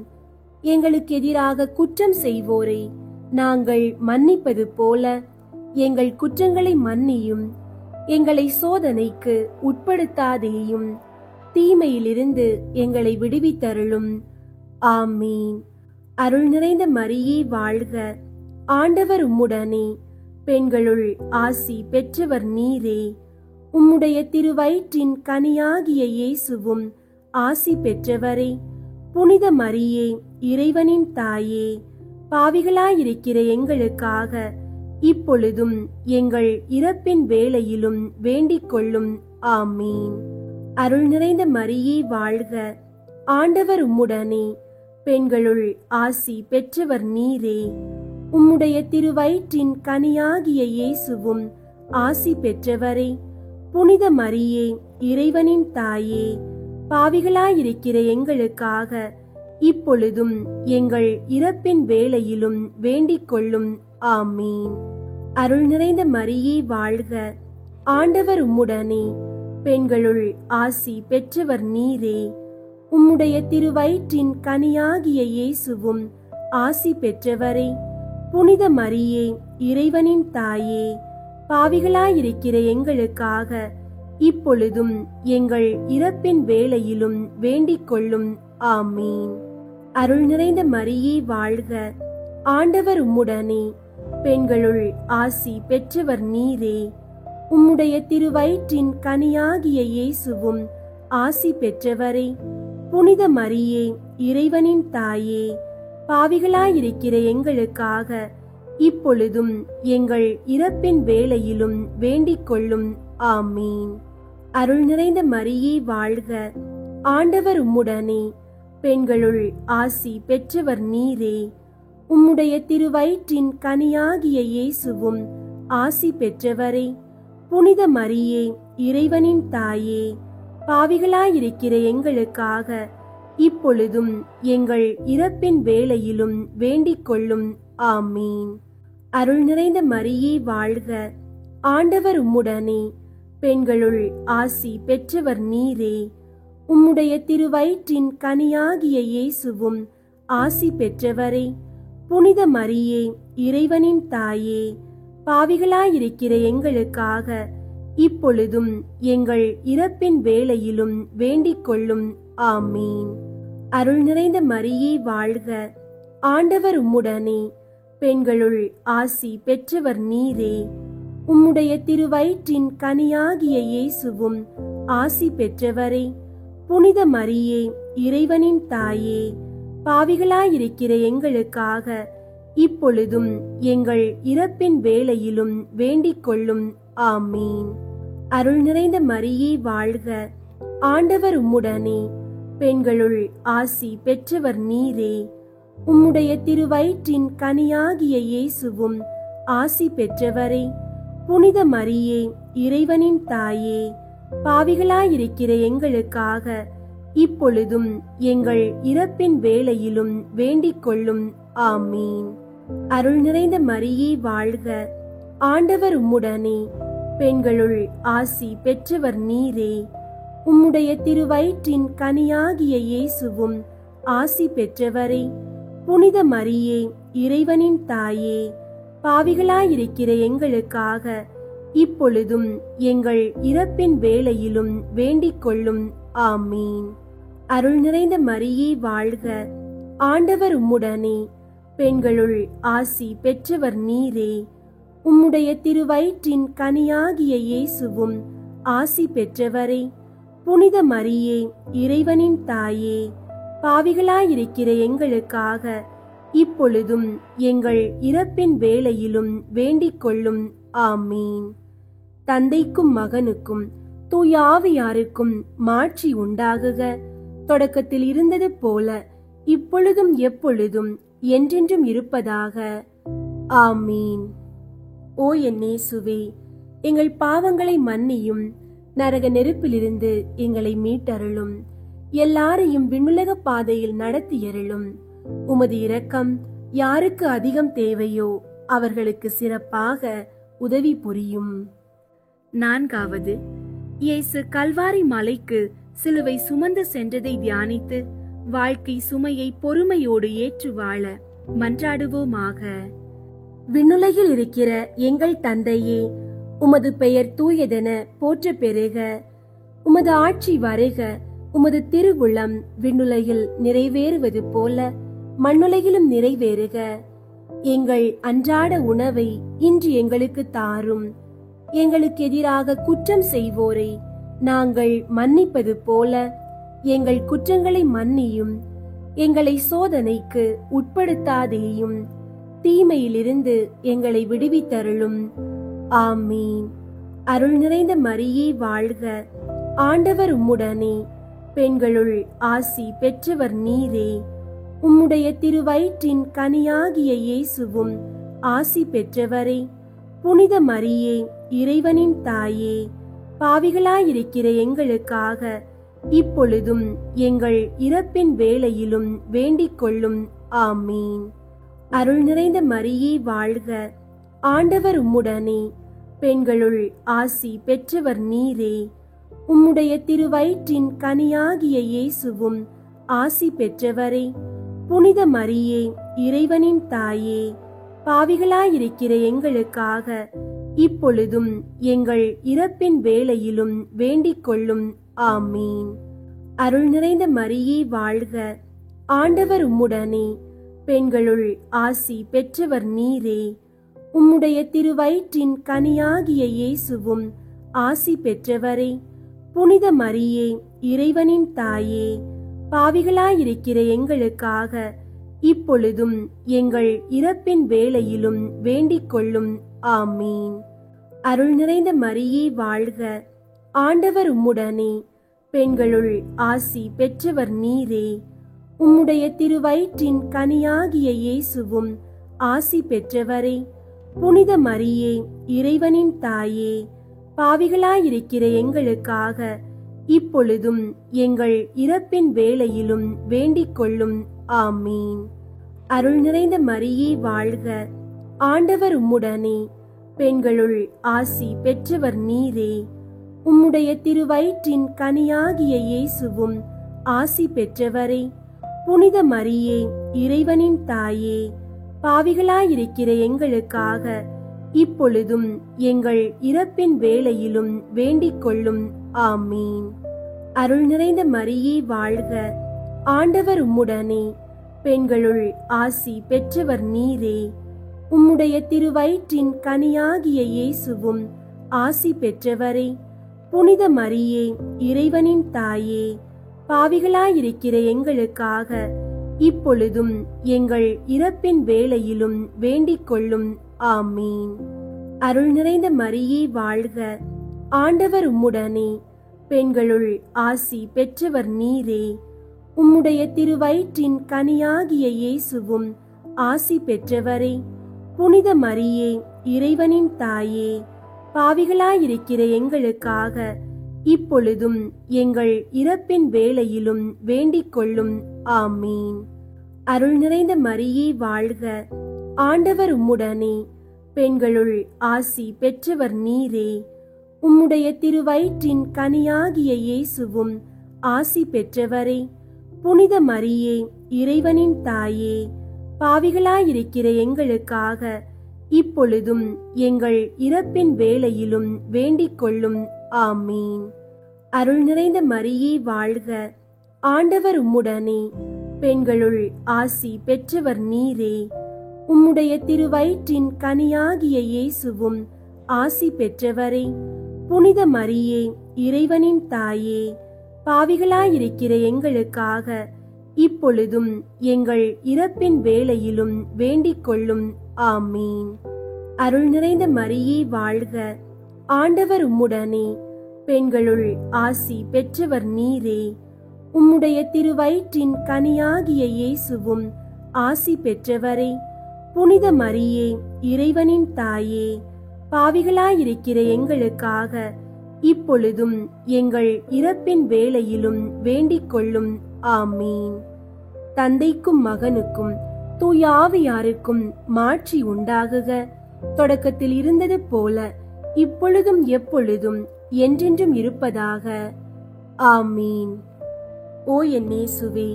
எங்களுக்கு எதிராக குற்றம் செய்வோரை நாங்கள் மன்னிப்பது போல எங்கள் குற்றங்களை மன்னியும். எங்களை சோதனைக்கு உட்படுத்தாதேயும், தீமையிலிருந்து எங்களை விடுவித்தருளும். ஆமீன். அருள் நிறைந்த மரியே வாழ்க, ஆண்டவர் உம்முடனே. பெண்களுள் ஆசி பெற்றவர் நீரே. உம்முடைய திருவயிற்றின் கனியாகிய இயேசுவும் ஆசி பெற்றவரே. புனித மரியே, இறைவனின் தாயே, பாவிகளாயிருக்கிற எங்களுக்காக இப்பொழுதும் எங்கள் இறப்பின் வேளையிலும் வேண்டிக் கொள்ளும். ஆமீன். அருள் நிறைந்த மரியே வாழ்க, ஆண்டவர் உம்முடனே. பெண்களுள் ஆசி பெற்றவர் நீரே. உம்முடைய திருவயிற்றின் கனியாகிய இயேசுவும் ஆசி பெற்றவரே. புனித மரியே, இறைவனின் தாயே, பாவிகளாயிருக்கிற எங்களுக்காக இப்பொழுதும் எங்கள் இறப்பின் வேளையிலும் வேண்டிக் கொள்ளும். ஆமீன். அருள் நிறைந்த மரியே வாழ்க, ஆண்டவர் உம்முடனே. பெண்களுள் ஆசி பெற்றவர் நீரே. உம்முடைய திருவயிற்றின் கனியாகிய இயேசுவும் ஆசி பெற்றவரே. புனித மரியே, இறைவனின் தாயே, பாவிகளாயிருக்கிற எங்களுக்காக இப்பொழுதும் எங்கள் இறப்பின் வேளையிலும் வேண்டிக் கொள்ளும். ஆமீன். அருள் நிறைந்த மரியே வாழ்க, ஆண்டவர் உம்முடனே. பெண்களுள் ஆசி பெற்றவர் நீரே. உம்முடைய திருவயிற்றின் கனியாகிய இயேசுவும் ஆசி பெற்றவரே. புனித மரியே, இறைவனின் தாயே, பாவிகளாயிருக்கிற எங்களுக்காக இப்பொழுதும் எங்கள் இறப்பின் வேளையிலும் வேண்டிக் கொள்ளும். ஆமீன். அருள் நிறைந்த மரியே வாழ்க, ஆண்டவர் உம்முடனே. பெண்களுள் ஆசி பெற்றவர் நீரே. உம்முடைய திருவயிற்றின் கனியாகிய இயேசுவும் ஆசி பெற்றவரே. புனித மரியே, இறைவனின் தாயே, பாவிகளாயிருக்கிற எங்களுக்காக இப்பொழுதும் எங்கள் இறப்பின் வேளையிலும் வேண்டிக் கொள்ளும். ஆமீன். அருள் நிறைந்த மரியே வாழ்க, ஆண்டவர் உம்முடனே. பெண்களுள் ஆசி பெற்றவர் நீரே. உம்முடைய திருவயிற்றின் கனியாகிய இயேசுவும் ஆசி பெற்றவரே. புனித மரியே, இறைவனின் தாயே, பாவிகளாயிருக்கிற எங்களுக்காக இப்பொழுதும் எங்கள் இறப்பின் வேளையிலும் வேண்டிக் கொள்ளும். ஆமீன். அருள் நிறைந்த மரியே வாழ்க, ஆண்டவர் உம்முடனே. பெண்களுள் ஆசி பெற்றவர் நீரே. உம்முடைய திருவயிற்றின் கனியாகிய இயேசுவும் ஆசி பெற்றவரே. புனித மரியே, இறைவனின் தாயே, பாவிகளாயிருக்கிற எங்களுக்காக இப்பொழுதும் எங்கள் இறப்பின் வேளையிலும் வேண்டிக் கொள்ளும். ஆமீன். அருள் நிறைந்த மரியே வாழ்க, ஆண்டவர் உம்முடனே. பெண்களுள் ஆசி பெற்றவர் நீரே. உம்முடைய திருவயிற்றின் கனியாகிய இயேசுவும் ஆசி பெற்றவரே. புனித மரியே, இறைவனின் தாயே, பாவிகளாயிருக்கிற எங்களுக்காக இப்பொழுதும் எங்கள் இறப்பின் வேளையிலும் வேண்டிக் கொள்ளும். ஆமீன். அருள் நிறைந்த மரியே வாழ்க, ஆண்டவர் உம்முடனே. பெண்களுள் ஆசி பெற்றவர் நீரே. உம்முடைய திருவயிற்றின் கனியாகிய இயேசுவும் ஆசி பெற்றவரே. புனித மரியே, இறைவனின் தாயே, பாவிகளாயிருக்கிற எங்களுக்காக இப்பொழுதும் எங்கள் இறப்பின் வேளையிலும் வேண்டிக் கொள்ளும். ஆமீன். அருள் நிறைந்த மரியே வாழ்க, ஆண்டவர் உம்முடனே. பெண்களுள் ஆசி பெற்றவர் நீரே. உம்முடைய திருவயிற்றின் கனியாகிய இயேசுவும் ஆசி பெற்றவரே. புனித மரியே, இறைவனின் தாயே, பாவிகளாயிருக்கிற எங்களுக்காக இப்பொழுதும் எங்கள் இறப்பின் வேளையிலும் வேண்டிக் கொள்ளும். ஆமீன். தந்தைக்கும் மகனுக்கும் தூய ஆவியாருக்கும் மாட்சி உண்டாகுக. தொடக்கத்தில் இருந்தது போல இப்பொழுதும் எப்பொழுதும் என்றென்றும் இருப்பதாக. ஆமீன். ஓ என் இயேசுவே, எங்கள் பாவங்களை மன்னியும், நரக நெருப்பிலிருந்து எங்களை மீட்டருளும், எல்லாரையும் விண்ணுலக பாதையில் நடத்தியருளும். உமது இரக்கம் யாருக்கு அதிகம் தேவையோ அவர்களுக்கு சிறப்பாக உதவி புரியும். 4வது, இயேசு கல்வாரி மலைக்கு சிலுவை சுமந்து சென்றதை தியானித்து வாழ்க்கை சுமையை பொறுமையோடு ஏற்று வாழ மன்றாடுவோமாக. விண்ணுலகில் இருக்கிற எங்கள் தந்தையே, உமது பெயர் தூயதென போற்ற பெறுக. உமது ஆட்சி வருக. உமது திருவுளம் விண்ணுலகில் நிறைவேறுவது போல மண்ணுலகிலும் நிறைவேறுக. எங்கள் அன்றாட உணவை இன்று எங்களுக்கு தாரும். எங்களுக்கு எதிராக குற்றம் செய்வோரை நாங்கள் மன்னிப்பது போல எங்கள் குற்றங்களை மன்னியும். எங்களை சோதனைக்கு உட்படுத்தாதேயும், தீமையிலிருந்து எங்களை விடுவித்தருளும். ஆமீன். அருள் நிறைந்த மரியே வாழ்க, ஆண்டவர் உம்முடனே, பெண்களுள் ஆசி பெற்றவர் நீரே. உம்முடைய திருவயிற்றின் கனியாகிய இயேசுவும் ஆசி பெற்றவரே. புனித மரியே, இறைவனின் தாயே, பாவிகளாயிருக்கிற எங்களுக்காக இப்பொழுதும் எங்கள் இறப்பின் வேளையிலும் வேண்டிக் கொள்ளும். ஆமீன். அருள் நிறைந்த மரியே வாழ்க, ஆண்டவர் உம்முடனே, பெண்களுள் ஆசி பெற்றவர் நீரே. உம்முடைய திருவயிற்றின் கனியாகிய இயேசுவும் ஆசி பெற்றவரே. புனித மரியே, இறைவனின் தாயே, பாவிகளாயிருக்கிற எங்களுக்காக இப்பொழுதும் எங்கள் இறப்பின் வேளையிலும் வேண்டிக் கொள்ளும். ஆமீன். அருள் நிறைந்த மரியே வாழ்க, ஆண்டவர் உம்முடனே, பெண்களுள் ஆசி பெற்றவர் நீரே. உம்முடைய திருவயிற்றின் கனியாகிய இயேசுவும் ஆசி பெற்றவரே. புனித மரியே, இறைவனின் தாயே, பாவிகளாயிருக்கிற எங்களுக்காக இப்பொழுதும் எங்கள் இறப்பின் வேளையிலும் வேண்டிக் கொள்ளும். ஆமீன். அருள் நிறைந்த மரியே வாழ்க, ஆண்டவர் உம்முடனே, பெண்களுள் ஆசி பெற்றவர் நீரே. உம்முடைய திருவயிற்றின் கனியாகிய இயேசுவும் ஆசி பெற்றவரே. புனித மரியே, இறைவனின் தாயே, பாவிகளாயிருக்கிற எங்களுக்காக இப்பொழுதும் எங்கள் இறப்பின் வேளையிலும் வேண்டிக் கொள்ளும். ஆமீன். அருள் நிறைந்த மரியே வாழ்க, ஆண்டவர் உம்முடனே, பெண்களுள் ஆசி பெற்றவர் நீரே. உம்முடைய திருவயிற்றின் கனியாகிய இயேசுவும் ஆசி பெற்றவரே. புனித மரியே, இறைவனின் தாயே, பாவிகளாயிருக்கிற எங்களுக்காக இப்பொழுதும் எங்கள் இறப்பின் வேளையிலும் வேண்டிக் கொள்ளும். ஆமீன். அருள் நிறைந்த மரியே வாழ்க, ஆண்டவர் உம்முடனே, பெண்களுள் ஆசி பெற்றவர் நீரே. உம்முடைய திருவயிற்றின் கனியாகிய இயேசுவும் ஆசி பெற்றவரே. புனித மரியே, இறைவனின் தாயே, பாவிகளாயிருக்கிற எங்களுக்காக இப்பொழுதும் எங்கள் இறப்பின் வேளையிலும் வேண்டிக் கொள்ளும். ஆமீன். அருள் நிறைந்த மரியே வாழ்க, ஆண்டவர் உம்முடனே, பெண்களுள் ஆசி பெற்றவர் நீரே. உம்முடைய திருவயிற்றின் கனியாகிய இயேசுவும் ஆசி பெற்றவரே. புனித மரியே, இறைவனின் தாயே, பாவிகளாயிருக்கிற எங்களுக்காக இப்பொழுதும் எங்கள் இறப்பின் வேளையிலும் வேண்டிக் கொள்ளும். ஆமீன். அருள் நிறைந்த மரியே வாழ்க, ஆண்டவர் உம்முடனே, பெண்களுள் ஆசி பெற்றவர் நீரே. உம்முடைய திருவயிற்றின் கனியாகிய இயேசுவும் ஆசி பெற்றவரே. புனித மரியே, இறைவனின் தாயே, பாவிகளாயிருக்கிற எங்களுக்காக இப்பொழுதும் எங்கள் இறப்பின் வேளையிலும் வேண்டிக் கொள்ளும். ஆமீன். அருள் நிறைந்த மரியே வாழ்க, ஆண்டவர் உம்முடனே, பெண்களுள் ஆசி பெற்றவர் நீரே. உம்முடைய திருவயிற்றின் கனியாகிய இயேசுவும் ஆசி பெற்றவரே. புனித மரியே, இறைவனின் தாயே, பாவிகளாயிருக்கிற எங்களுக்காக இப்பொழுதும் எங்கள் இறப்பின் வேளையிலும் வேண்டிக் கொள்ளும். ஆமீன். அருள் நிறைந்த மரியே வாழ்க, ஆண்டவர் உம்முடனே, பெண்களுள் ஆசி பெற்றவர் நீரே. உம்முடைய திருவயிற்றின் கனியாகிய இயேசுவும் ஆசி பெற்றவரே. புனித மரியே, இறைவனின் தாயே, பாவிகளாயிருக்கிற எங்களுக்காக இப்பொழுதும் எங்கள் இறப்பின் வேளையிலும் வேண்டிக் கொள்ளும். ஆமீன். தந்தைக்கும் மகனுக்கும் தூய ஆவியாருக்கும் மாட்சி உண்டாகுக. தொடக்கத்தில் இருந்தது போல இப்பொழுதும் எப்பொழுதும் என்றென்றும் இருப்பதாக. ஆமீன். ஓ என் இயேசுவே,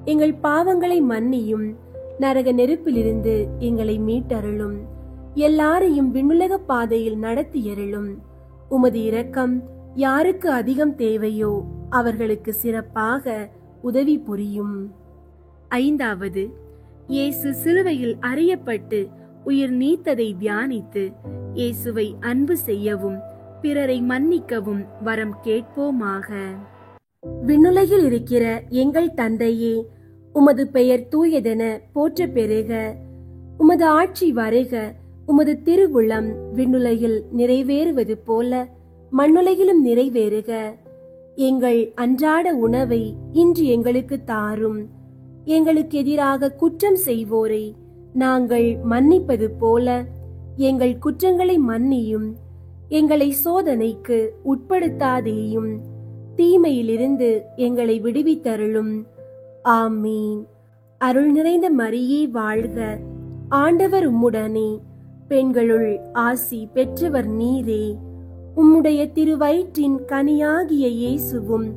எங்கள் பாவங்களை மன்னியும், நரக நெருப்பிலிருந்து எங்களை மீட்டருளும், எல்லாரையும் விண்ணுலக பாதையில் நடத்தியருளும். உமது இரக்கம் யாருக்கு அதிகம் தேவையோ அவர்களுக்கு சிறப்பாக உதவி புரியும். ஐந்தாவது, இயேசு சிலுவையில் அறையப்பட்டு உயிர் நீத்ததை தியானித்து இயேசுவை அன்பு செய்யவும் பிறரை மன்னிக்கவும் வரம் கேட்போமாக. விண்ணுலகில் இருக்கிற எங்கள் தந்தையே, உமது பெயர் தூயதென போற்ற பெறுக. உமது ஆட்சி வருக. உமது திருவுளம் விண்ணுலகில் நிறைவேறுவது போல மண்ணுலகிலும் நிறைவேறுக. எங்கள் அன்றாட உணவை இன்று எங்களுக்கு தாரும். எங்களுக்கு எதிராக குற்றம் செய்வோரை நாங்கள் மன்னிப்பது போல எங்கள் குற்றங்களை மன்னியும். எங்களை சோதனைக்கு உட்படுத்தாதேயும், தீமையிலிருந்து எங்களை விடுவித்தருளும். ஆமீன். அருள் நிறைந்த மரியே வாழ்க. ஆண்டவர் உம்முடனே, பெண்களுள் ஆசி பெற்றவர் நீரே. உம்முடைய திருவயிற்றின் கனியாகிய இயேசுவும்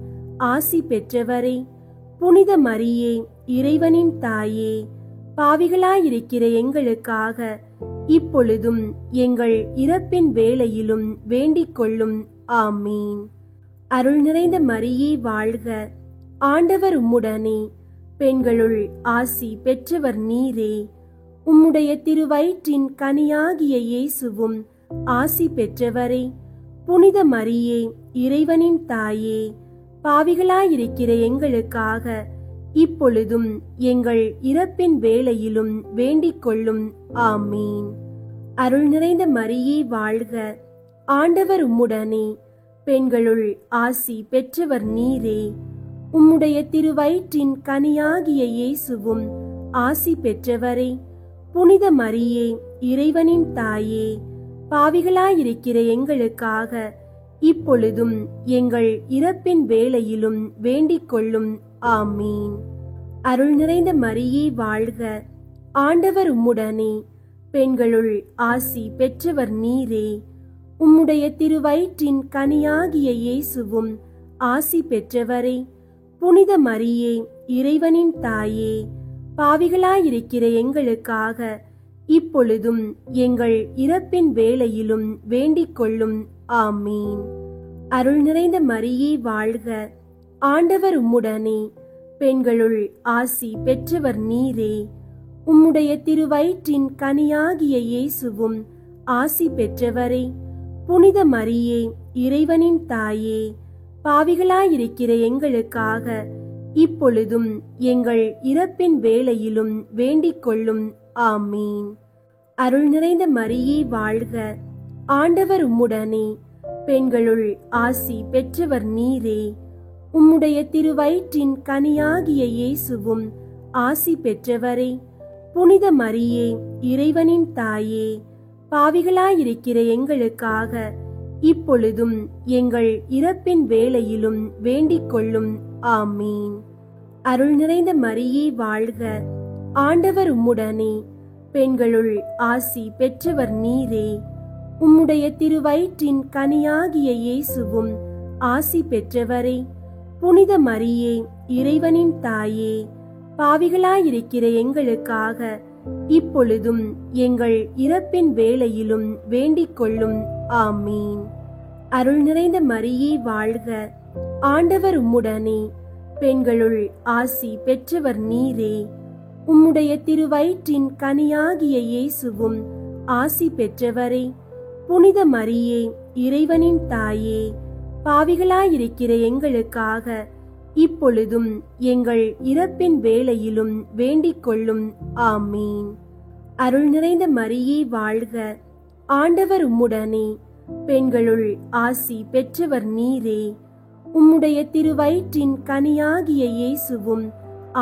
ஆசி பெற்றவரே. புனித மரியே, இறைவனின் தாயே, பாவிகளாயிருக்கிற எங்களுக்காக இப்பொழுதும் எங்கள் இறப்பின் வேளையிலும் வேண்டிக் கொள்ளும். ஆமீன். அருள் நிறைந்த மரியே வாழ்க. ஆண்டவர் உம்முடனே, பெண்களுள் ஆசி பெற்றவர் நீரே. உம்முடைய திருவயிற்றின் கனியாகிய இயேசுவும் ஆசி பெற்றவரே. புனித மரியே, இறைவனின் தாயே, பாவிகளாயிருக்கிற எங்களுக்காக இப்பொழுதும் எங்கள் இறப்பின் வேளையிலும் வேண்டிக் கொள்ளும். ஆமீன். அருள் நிறைந்த மரியே வாழ்க. ஆண்டவர் உம்முடனே, பெண்களுள் ஆசி பெற்றவர் நீரே. உம்முடைய திருவயிற்றின் கனியாகிய இயேசுவும் ஆசி பெற்றவரே. புனித மரியே, இறைவனின் தாயே, பாவிகளாயிருக்கிற எங்களுக்காக இப்பொழுதும் எங்கள் இறப்பின் வேளையிலும் வேண்டிக் கொள்ளும். ஆமீன். அருள் நிறைந்த மரியே வாழ்க. ஆண்டவர் உம்முடனே, பெண்களுள் ஆசி பெற்றவர் நீரே. உம்முடைய திருவயிற்றின் கனியாகிய இயேசுவும் ஆசி பெற்றவரே. புனித மரியே, இறைவனின் தாயே, பாவிகளாயிருக்கிற எங்களுக்காக இப்பொழுதும் எங்கள் இறப்பின் வேளையிலும் வேண்டிக் கொள்ளும். ஆமீன். அருள் நிறைந்த மரியே வாழ்க. ஆண்டவர் உம்முடனே, பெண்களுள் ஆசி பெற்றவர் நீரே. உம்முடைய திருவயிற்றின் கனியாகிய இயேசுவும் ஆசி பெற்றவரே. புனித மரியே, இறைவனின் தாயே, பாவிகளாயிருக்கிற எங்களுக்காக இப்பொழுதும் எங்கள் இறப்பின் வேளையிலும் வேண்டிக் கொள்ளும். ஆமீன். அருள் நிறைந்த மரியே வாழ்க. ஆண்டவர் உம்முடனே, பெண்களுள் ஆசி பெற்றவர் நீரே. உம்முடைய திருவயிற்றின் கனியாகிய இயேசுவும் ஆசி பெற்றவரே. புனித மரியே, இறைவனின் தாயே, பாவிகளாயிருக்கிற எங்களுக்காக இப்பொழுதும் எங்கள் இறப்பின் வேளையிலும் வேண்டிக் கொள்ளும். ஆமீன். அருள் நிறைந்த மரியே வாழ்க. ஆண்டவர் உம்முடனே, பெண்களுள் ஆசி பெற்றவர் நீரே. உம்முடைய திருவயிற்றின் கனியாகிய இயேசுவும் ஆசி பெற்றவரே. புனித மரியே, இறைவனின் தாயே, பாவிகளாயிருக்கிற எங்களுக்காக இப்பொழுதும் எங்கள் இறப்பின் வேளையிலும் வேண்டிக் கொள்ளும். ஆமீன். அருள் நிறைந்த மரியே வாழ்க. ஆண்டவர் உம்முடனே, பெண்களுள் ஆசி பெற்றவர் நீரே. உம்முடைய திருவயிற்றின் கனியாகிய இயேசுவும் ஆசி பெற்றவரே. புனித மரியே, இறைவனின் தாயே, பாவிகளாயிருக்கிற எங்களுக்காக இப்பொழுதும் எங்கள் இறப்பின் வேளையிலும் வேண்டிக் கொள்ளும். ஆமீன். அருள் நிறைந்த மரியே வாழ்க. ஆண்டவர் உம்முடனே, பெண்களுள் ஆசி பெற்றவர் நீரே. உம்முடைய திருவயிற்றின் கனியாகிய இயேசுவும்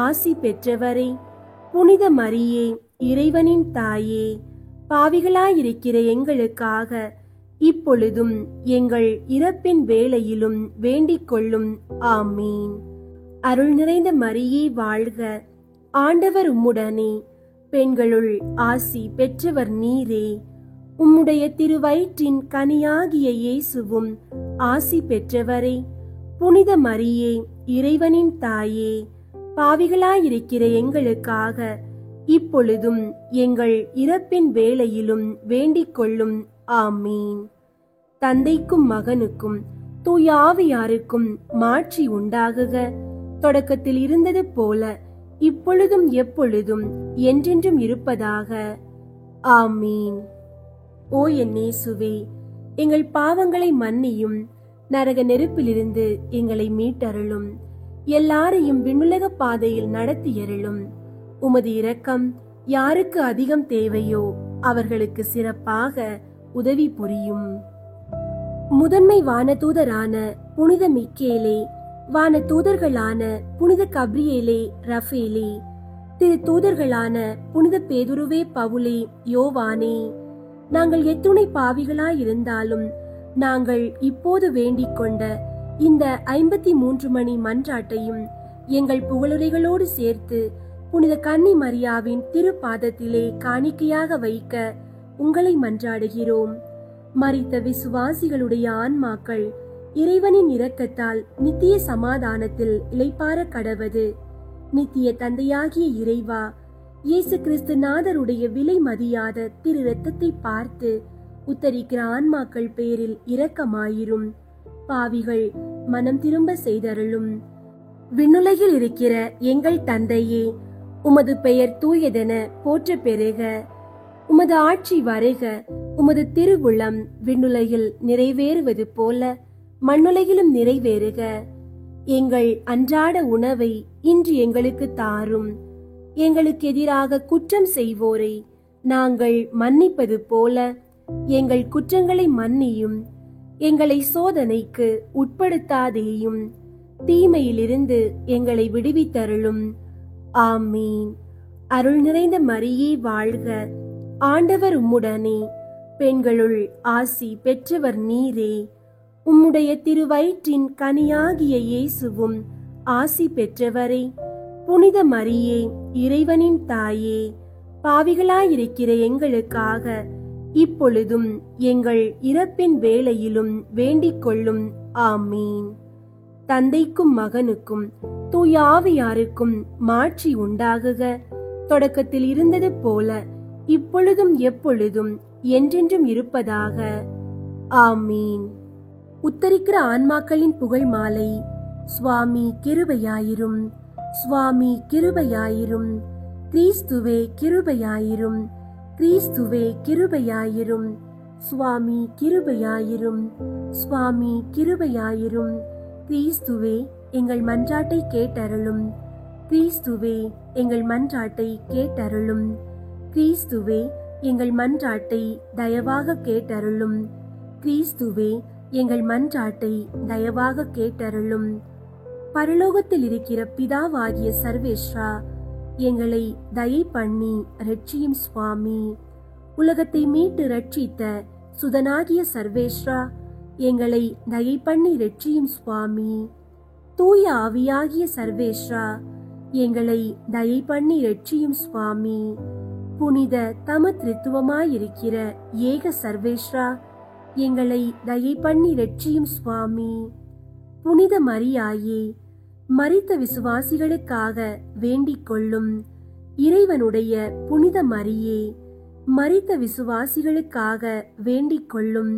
ஆசி பெற்றவரே. புனித மரியே, இறைவனின் தாயே, பாவிகளாயிருக்கிற எங்களுக்காக இப்பொழுதும் எங்கள் இறப்பின் வேளையிலும் வேண்டிக் கொள்ளும். ஆமீன். அருள் நிறைந்த மரியே வாழ்க. ஆண்டவர் உம்முடனே, பெண்களுள் ஆசி பெற்றவர் நீரே. உம்முடைய திருவயிற்றின் கனியாகிய இயேசுவும் ஆசி பெற்றவரே. புனித மரியே, இறைவனின் தாயே, பாவிகளாயிருக்கிற எங்களுக்காக இப்பொழுதும் எங்கள் இறப்பின் வேளையிலும் வேண்டிக் கொள்ளும். ஆமீன். தந்தைக்கும் மகனுக்கும் தூய ஆவியாருக்கும் மாட்சி உண்டாகுக. தொடக்கத்தில் இருந்தது போல இப்பொழுதும் எப்பொழுதும் என்றென்றும் இருப்பதாக. ஆமீன். ஓ என் இயேசுவே, எங்கள் பாவங்களை மன்னியும், நரக நெருப்பிலிருந்து எங்களை மீட்டருளும், எல்லாரையும் விண்ணுலக பாதையில் நடத்தியருளும். உமது இரக்கம் யாருக்கு அதிகம் தேவையோ அவர்களுக்கு சிறப்பாக உதவி புரியும். முதன்மை வானதூதரான புனித மிக்கேலே, வான தூதர்களான புனித கப்ரியேலே, ரஃபேலே, திரு தூதர்களான புனித பேதுருவே, பவுலே, யோவானே, நாங்கள் எத்துணை பாவிகளாயிருந்தாலும் நாங்கள் இப்போது வேண்டிக் கொண்ட இந்த 53 மணி மன்றாட்டையும் எங்கள் புகழுரைகளோடு சேர்த்து புனித கன்னி மரியாவின் திருப்பாதத்திலே காணிக்கையாக வைக்க உங்களை மன்றாடுகிறோம். மரித்த விசுவாசிகளுடைய ஆன்மாக்கள் இறைவனின் இரக்கத்தால் நித்திய சமாதானத்தில் இளைப்பாற கடவது. நித்திய தந்தையாகிய இறைவா, இயேசு கிறிஸ்து நாதருடைய விலை மதியாத திரு இரத்தத்தை பார்த்து உத்தரிக்கிற ஆன்மாக்கள் பேரில் இரக்கமாயிரும். பாவிகள் மனம் திரும்ப செய்தருளும். விண்ணுலகில் இருக்கிற எங்கள் தந்தையே, உமது பெயர் தூயதென போற்ற பெறுக. உமது ஆட்சி வருக. உமது திருவுளம் விண்ணுலகில் நிறைவேறுவது போல மண்ணுலகிலும் நிறைவேறுக. எங்கள் அன்றாட உணவை இன்று எங்களுக்கு தாரும். எங்களுக்கு எதிராக குற்றம் செய்வோரை நாங்கள் மன்னிப்பது போல எங்கள் குற்றங்களை மன்னியும். எங்களை சோதனைக்கு உட்படுத்தாதேயும், தீமையிலிருந்து எங்களை விடுவித்தருளும். ஆமீன். அருள் நிறைந்த மரியே வாழ்க, ஆண்டவர் உம்முடனே, பெண்களுள் ஆசி பெற்றவர் நீரே. உம்முடைய திருவயிற்றின் கனியாகிய இயேசுவும் ஆசி பெற்றவரே. புனித மரியே, இறைவனின் தாயே, பாவிகளாயிருக்கிற எங்களுக்காக இப்பொழுதும் எங்கள் இறப்பின் வேளையிலும் வேண்டிக் கொள்ளும். ஆமீன். தந்தைக்கும் மகனுக்கும் தூய ஆவியாருக்கும் மாட்சி உண்டாகுக. தொடக்கத்தில் இருந்தது போல இப்பொழுதும் எப்பொழுதும் என்றென்றும் இருப்பதாக. ஆமீன். உத்தரிக்கிற ஆன்மாக்களின் புகழ் மாலை. சுவாமி கிருபையாயிரும், சுவாமி கிருபையாயிரும், கிறிஸ்துவே கிருபையாயிரும், கிறிஸ்துவே கிருபையாயிரும், சுவாமி கிருபையாயிரும், சுவாமி கிருபையாயிரும். கிறிஸ்துவே எங்கள் மன்றாட்டை கேட்டருளும், கிறிஸ்துவே எங்கள் மன்றாட்டை கேட்டருளும், கிறிஸ்துவே எங்கள் மன்றாட்டை தயவாக கேட்டருளும், கிறிஸ்துவே எங்கள் மன்றாட்டை தயவாக கேட்டருளும். பரலோகத்தில் இருக்கிற பிதாவாகிய சர்வேஸ்வரா, எங்களை தயை பண்ணி ரட்சியும் சுவாமி. உலகத்தை மீட்டு ரட்சித்த சுதனாகிய சர்வேஸ்வரா, எங்களை தயை பண்ணி ரட்சியும் சுவாமி. தூய ஆவியாகிய சர்வேஸ்வரா, எங்களை தயை பண்ணி ரட்சியும் சுவாமி. புனித தமத்ரித்துவமாயிருக்கிற ஏக சர்வேஸ்வரா, எங்களை தயை பண்ணி ரட்சியும் சுவாமி. புனித மரியாயே, மரித்த விசுவாசிகளுக்காக வேண்டிக் கொள்ளும். இறைவனுடைய புனித மரியே, மரித்த விசுவாசிகளுக்காக வேண்டிக் கொள்ளும்.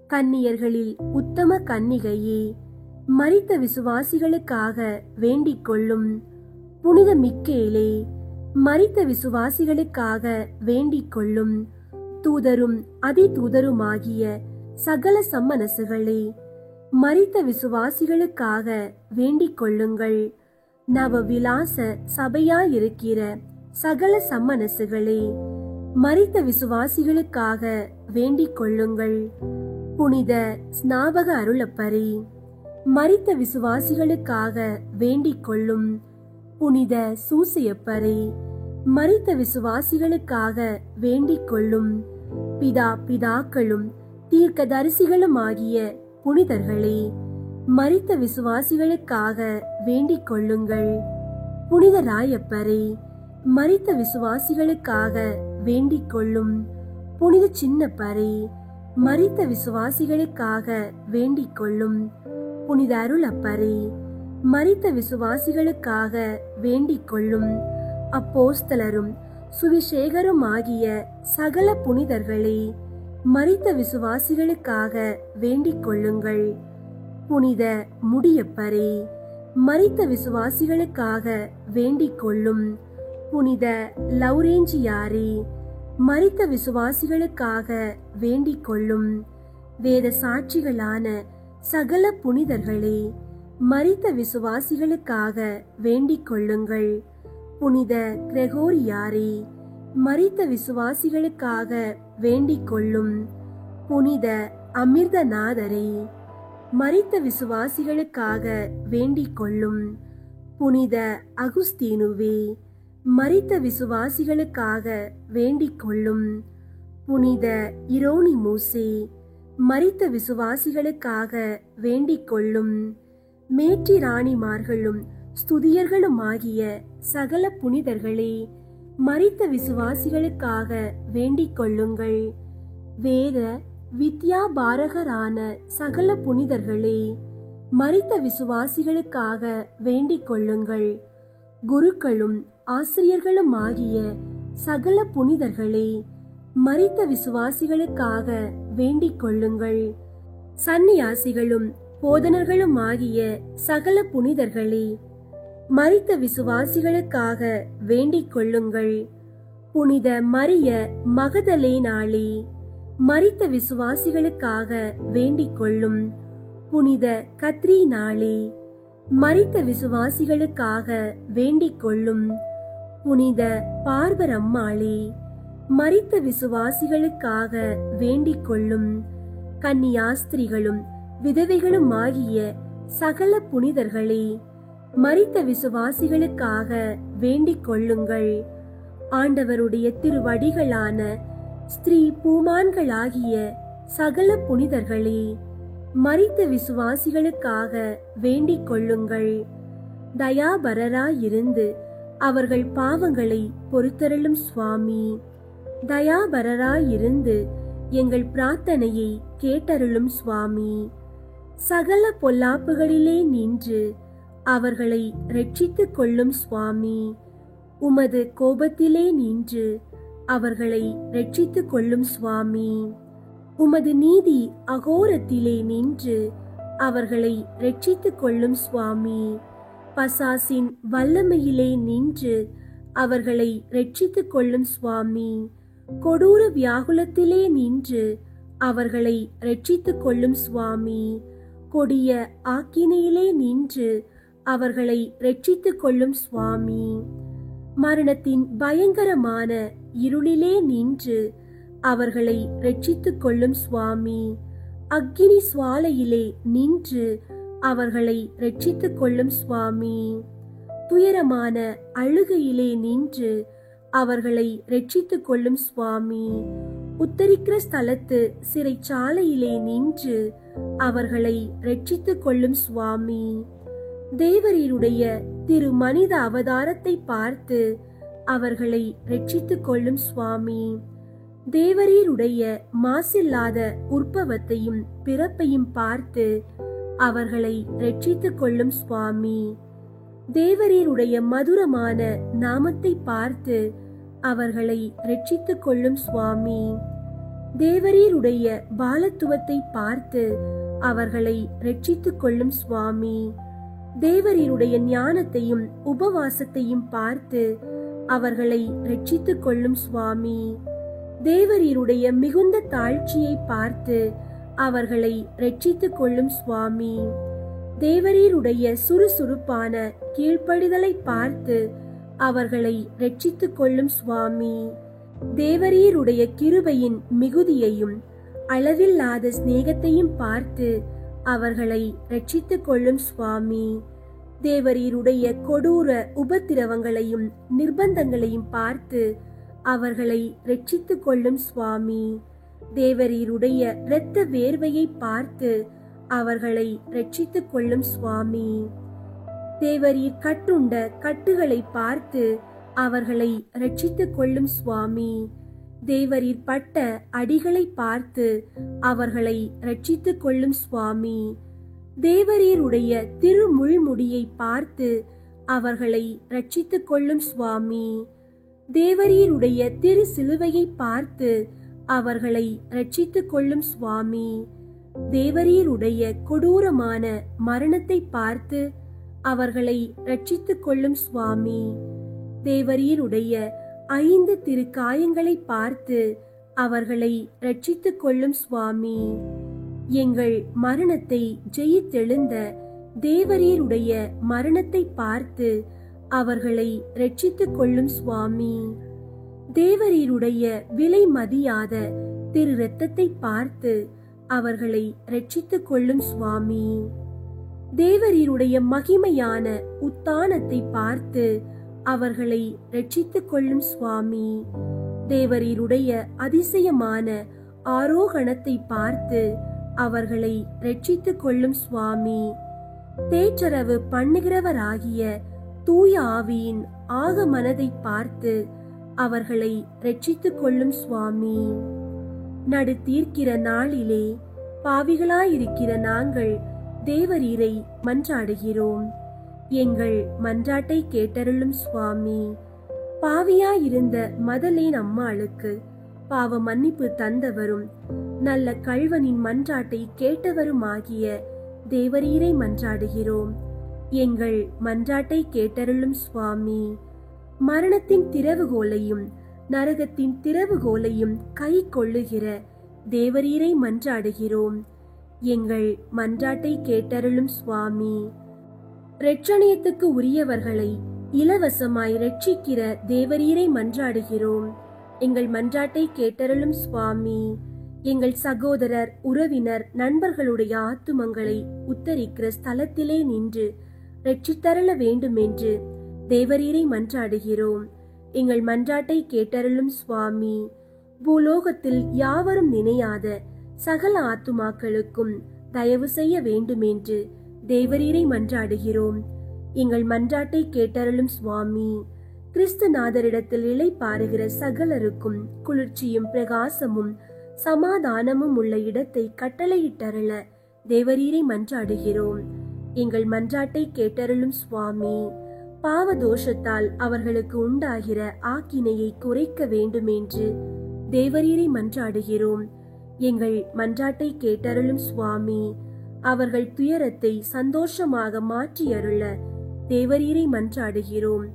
கன்னியர்களில் உத்தம கன்னிகையே, மரித்த விசுவாசிகளுக்காக வேண்டிக் கொள்ளும். புனித மிக்கேலே, மரித்த விசுவாசிகளுக்காக வேண்டிக் கொள்ளும். தூதரும் அதிதூதருமாகிய சகல சம்மனசுகளே, மரித்த விசுவாசிகளுக்காக வேண்டிக் கொள்ளுங்கள். நவவிலாச சபையாயிருக்கிற சகல சம்மனசுகளே, மரித்த விசுவாசிகளுக்காக வேண்டிக் கொள்ளுங்கள். புனித ஸ்நாபக அருளப்பரே, மரித்த விசுவாசிகளுக்காக வேண்டிக் கொள்ளும். புனித சூசையப்பரே, மரித்த விசுவாசிகளுக்காக வேண்டிக் கொள்ளும். பிதா பிதாக்களும் தீர்க்கதரிசிகளுமாகிய புனிதர்களே, மரித்த விசுவாசிகளுக்காக வேண்டிக் கொள்ளுங்கள். புனித ராயப்பரே, மரித்த விசுவாசிகளுக்காக வேண்டிக் கொள்ளும். புனித சின்னப்பரே, மரித்த விசுவாசிகளுக்காக வேண்டிக் கொள்ளும். புனித அருளப்பரே, மரித்த விசுவாசிகளுக்காக வேண்டிக் கொள்ளும். அப்போஸ்தலரும் சுவிசேகரும் ஆகிய சகல புனிதர்களே, மரித்த விசுவாசிகளுக்காக வேண்டிக் கொள்ளுங்கள். புனித முடியப்பரே, மரித்த விசுவாசிகளுக்காக வேண்டிக் கொள்ளும். புனித லௌரேஞ்சியாரே, மரித்த விசுவாசிகளுக்காக வேண்டிக் கொள்ளும். வேத சாட்சிகளான சகல புனிதர்களே, மரித்த விசுவாசிகளுக்காக வேண்டிக் கொள்ளுங்கள். புனித கிரெகோரியாரே, மரித்த விசுவாசிகளுக்காக வேண்டிக் கொள்ளும். புனித அமிர்தநாதரே, மரித்த விசுவாசிகளுக்காக வேண்டிக் கொள்ளும். புனித அகுஸ்தீனுவே, மரித்த விசுவாசிகளுக்காக வேண்டிக் கொள்ளும். புனித இரோனிமூசே, மரித்த விசுவாசிகளுக்காக வேண்டிக் கொள்ளும். மேற்றி ராணிமார்களும் ஸ்துதியர்களுமாகிய சகல புனிதர்களே, மரித்த விசுவாசிகளுக்காக வேண்டிக் கொள்ளுங்கள். வேத வித்யாபாரகரான சகல புனிதர்களே, மரித்த விசுவாசிகளுக்காக வேண்டிக் கொள்ளுங்கள். குருக்களும் ஆசிரியர்களுமாகிய சகல புனிதர்களே, மரித்த விசுவாசிகளுக்காக வேண்டிக் கொள்ளுங்கள். சந்நியாசிகளும் போதனர்களுமாகிய சகல புனிதர்களே, மரித்த விசுவாசிகளுக்காக வேண்டிக் கொள்ளுங்கள். புனித மரிய மகதலேனாளே, மரித்த விசுவாசிகளுக்காக வேண்டிக் கொள்ளும். புனித கத்ரீனாளே, மரித்த விசுவாசிகளுக்காக வேண்டிக் கொள்ளும். புனித பார்பரம்மாளே, மரித்த விசுவாசிகளுக்காக வேண்டிக் கொள்ளும். கன்னியாஸ்திரிகளும் விதவைகளுமாகிய சகல புனிதர்களே, மரித்த விசுவாசிகளுக்காக வேண்டிக் கொள்ளுங்கள். ஆண்டவருடைய திருவடிகளான ஸ்திரீ பூமான்களாகிய சகல புனிதர்களே, மரித்த விசுவாசிகளுக்காக வேண்டிக் கொள்ளுங்கள். தயாபரராயிருந்து அவர்கள் பாவங்களை பொறுத்தருளும் சுவாமி. தயாபரராயிருந்து எங்கள் பிரார்த்தனையை கேட்டருளும் சுவாமி. சகல பொல்லாப்புகளிலே நின்று அவர்களை ரட்சித்துக் கொள்ளும் சுவாமி. உமது கோபத்திலே நின்று அவர்களை ரட்சித்துக் கொள்ளும் சுவாமி. உமது நீதி அகோரத்திலே நின்று அவர்களை ரட்சித்துக் கொள்ளும் சுவாமி. பசாசின் வல்லமையிலே நின்று அவர்களை ரட்சித்துக் கொள்ளும் சுவாமி. கொடூர வியாகுலத்திலே நின்று அவர்களை ரட்சித்துக் கொள்ளும் சுவாமி. கொடிய ஆக்கினையிலே நின்று அவர்களை ரட்சித்துக் கொள்ளும் சுவாமி. மரணத்தின் பயங்கரமான இருளிலே நின்று அவர்களை ரட்சித்துக் கொள்ளும் சுவாமி. அக்கினி சுவாலையிலே நின்று அவர்களை ரட்சித்துக் கொள்ளும் சுவாமி. துயரமான அழுகையிலே நின்று அவர்களை ரட்சித்துக் கொள்ளும் சுவாமி. உத்தரிக்கிற ஸ்தலத்து சிறைச்சாலையிலே நின்று அவர்களை ரட்சித்துக் கொள்ளும் சுவாமி. தேவரீருடைய திரு மனித அவதாரத்தை பார்த்து அவர்களை ரட்சித்துக் கொள்ளும் சுவாமி. தேவரீருடைய மாசில்லாத உற்பவத்தையும் பிறப்பையும் பார்த்து அவர்களை ரட்சித்துக் கொள்ளும் சுவாமி. தேவரீருடைய மதுரமான நாமத்தை பார்த்து அவர்களை ரட்சித்துக் கொள்ளும் சுவாமி. தேவரீருடைய பாலத்துவத்தை பார்த்து அவர்களை ரட்சித்துக் கொள்ளும் சுவாமி. தேவரீருடைய ஞானத்தையும் உபவாசத்தையும் பார்த்து அவர்களை ரட்சித்துக் கொள்ளும் சுவாமி. தேவரீருடைய மிகுந்த தாழ்ச்சியை பார்த்து அவர்களை ரட்சித்துக் கொள்ளும் சுவாமி. தேவரீருடைய சுறுசுறுப்பான கீழ்ப்படிதலை பார்த்து அவர்களை ரட்சித்துக் கொள்ளும் சுவாமி. தேவரீருடைய கிருபையின் மிகுதியையும் அளவில்லாத சிநேகத்தையும் பார்த்து அவர்களை ரட்சித்துக் கொள்ளும் சுவாமி. தேவரீருடைய கொடூர உபத்திரவங்களையும் நிர்பந்தங்களையும் பார்த்து அவர்களை ரட்சித்துக் கொள்ளும் சுவாமி. தேவரீருடைய இரத்த வேர்வையை பார்த்து அவர்களை ரட்சித்துக் கொள்ளும் சுவாமி. தேவரீர் கட்டுண்ட கட்டுகளை பார்த்து அவர்களை ரட்சித்துக் கொள்ளும் சுவாமி. தேவரீர் பட்ட அடிகளை பார்த்து அவர்களை ரட்சித்துக் கொள்ளும் சுவாமி. தேவரீருடைய திருமுள்முடியை பார்த்து அவர்களை ரட்சித்துக் கொள்ளும் சுவாமி. தேவரீருடைய திரு சிலுவையை பார்த்து அவர்களை ரட்சித்துக் கொள்ளும் சுவாமி. தேவரீருடைய கொடூரமான மரணத்தை பார்த்து அவர்களை ரட்சித்துக் கொள்ளும் சுவாமி. தேவரீருடைய 5 திருக்காயங்களை பார்த்து அவர்களை ரட்சித்துக் கொள்ளும் சுவாமி. எங்கள் மரணத்தை ஜெயித்தெழுந்த தேவரீருடைய மரணத்தை பார்த்து அவர்களை ரட்சித்துக் கொள்ளும் சுவாமி. தேவரீருடைய விலை மதியாத திரு இரத்தத்தை பார்த்து அவர்களை ரட்சித்துக் கொள்ளும் சுவாமி. தேவரீருடைய மகிமையான உத்தானத்தை பார்த்து அவர்களை ரட்சித்துக் கொள்ளும் சுவாமி. தேவரீருடைய அதிசயமான ஆரோகணத்தை பார்த்து அவர்களை ரட்சித்துக் கொள்ளும் சுவாமி. தேற்றரவு பண்ணுகிறவராகிய தூய ஆவியின் ஆகமனதை பார்த்து அவர்களை ரட்சித்துக் கொள்ளும் சுவாமி. நடு தீர்க்கிற நாளிலே பாவிகளாயிருக்கிற நாங்கள் தேவரீரை மன்றாடுகிறோம். எங்கள் மன்றாட்டை கேட்டருளும் சுவாமி. பாவியாயிருந்த மதலேன் அம்மாளுக்கு பாவ மன்னிப்பு தந்தவரும் நல்ல கள்வனின் மன்றாட்டை கேட்டவருமாகிய தேவரீரை மன்றாடுகிறோம். எங்கள் மன்றாட்டை கேட்டருளும் சுவாமி. மரணத்தின் திறவுகோலையும் நரகத்தின் திறவுகோலையும் கை கொள்ளுகிற தேவரீரை மன்றாடுகிறோம். எங்கள் மன்றாட்டை கேட்டருளும் சுவாமி. இரட்சணியத்துக்கு உரியவர்களை இலவசமாய் ரட்சிக்கிற தேவரீரை மன்றாடுகிறோம். எங்கள் மன்றாட்டை கேட்டருளும் சுவாமி. எங்கள் சகோதரர், உறவினர், நண்பர்களுடைய ஆத்துமங்களை உத்தரிக்கிற ஸ்தலத்திலே நின்று ரட்சித்தருள வேண்டுமென்று தேவரீரை மன்றாடுகிறோம். எங்கள் மன்றாட்டை கேட்டருளும் சுவாமி. பூலோகத்தில் யாவரும் நினையாத சகல ஆத்துமாக்களுக்கும் தயவு செய்ய வேண்டுமென்று தேவரீரை மன்றாடுகிறோம். எங்கள் மன்றாட்டை கேட்டருளும் சுவாமி. கிறிஸ்துநாதரிடத்தில் இலை பாருகிற சகலருக்கும் குளிர்ச்சியும் பிரகாசமும் சமாதானமும் உள்ள இடத்தை கட்டளையிட்டருள தேவரீரை மன்றாடுகிறோம். எங்கள் மன்றாட்டை கேட்டருளும் சுவாமி. பாவதோஷத்தால் அவர்களுக்கு உண்டாகிற ஆக்கினையை குறைக்க வேண்டுமென்று தேவரீரை மன்றாடுகிறோம். எங்கள் மன்றாட்டை கேட்டருளும் சுவாமி. அவர்கள் துயரத்தை சந்தோஷமாக மாற்றியருள தேவரீரை மன்றாடுகிறோம்.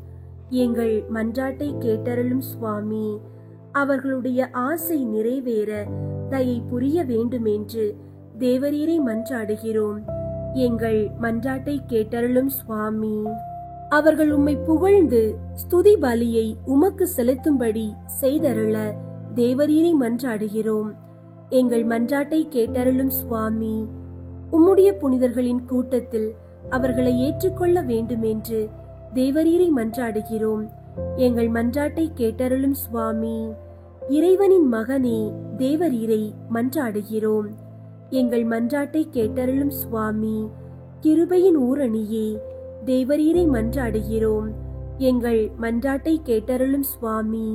எங்கள் மன்றாட்டை கேட்டருளும் சுவாமி. அவர்களுடைய ஆசை நிறைவேற தயை புரிய வேண்டுமென்று தேவரீரை மன்றாடுகிறோம். எங்கள் மன்றாட்டை கேட்டருளும் சுவாமி. அவர்கள் உம்மை புகழ்ந்து ஸ்துதி பலியை உமக்கு செலுத்தும்படி செய்தருள தேவரீரை மன்றாடுகிறோம். எங்கள் மன்றாட்டை கேட்டருளும் சுவாமி. உம்முடைய புனிதர்களின் கூட்டத்தில் அவர்களை ஏற்றுக்கொள்ள வேண்டுமென்று தேவரீரை மன்றாடுகிறோம். எங்கள் மன்றாட்டை கேட்டருளும் சுவாமி. இறைவனின் மகனே தேவரீரை மன்றாடுகிறோம். எங்கள் மன்றாட்டை கேட்டருளும் சுவாமி. கிருபையின் ஊரணியே தேவரீரை மன்றாடுகிறோம். எங்கள் மன்றாட்டை கேட்டருளும் சுவாமி.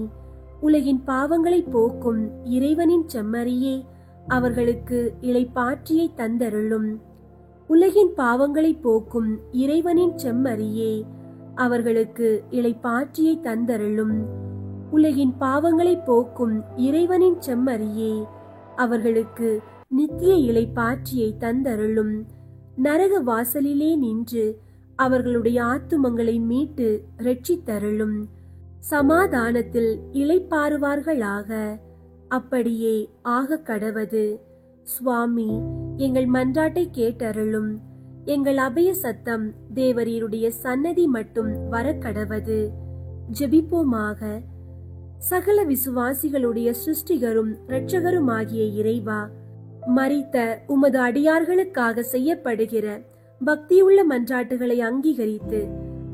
உலகின் பாவங்களை போக்கும் இறைவனின் செம்மறியே அவர்களுக்கு இளைப்பாற்றியை தந்தருளும். உலகின் பாவங்களை போக்கும் இறைவனின் செம்மறியே அவர்களுக்கு இளைப்பாற்றியை தந்தருளும். உலகின் பாவங்களை போக்கும் இறைவனின் செம்மறியே அவர்களுக்கு நித்திய இளைப்பாற்றியை தந்தருளும். நரக வாசலிலே நின்று அவர்களுடைய ஆத்துமங்களை மீட்டு இரட்சித்தருளும். சமாதானத்தில் இளைப்பாறுவார்களாக. அப்படியே ஆக கடவது. சுவாமி, எங்கள் மன்றாட்டை கேட்டருளும். எங்கள் அபய சத்தம் தேவரீருடைய சன்னதி மட்டும் வரக்கடவது. ஜெபிப்போமாக. சகல விசுவாசிகளுடைய சிருஷ்டிகரும் இரட்சகருமாகிய இறைவா, மரித்த உமது அடியார்களுக்காக செய்யப்படுகிற பக்தியுள்ள மன்றாட்டுகளை அங்கீகரித்து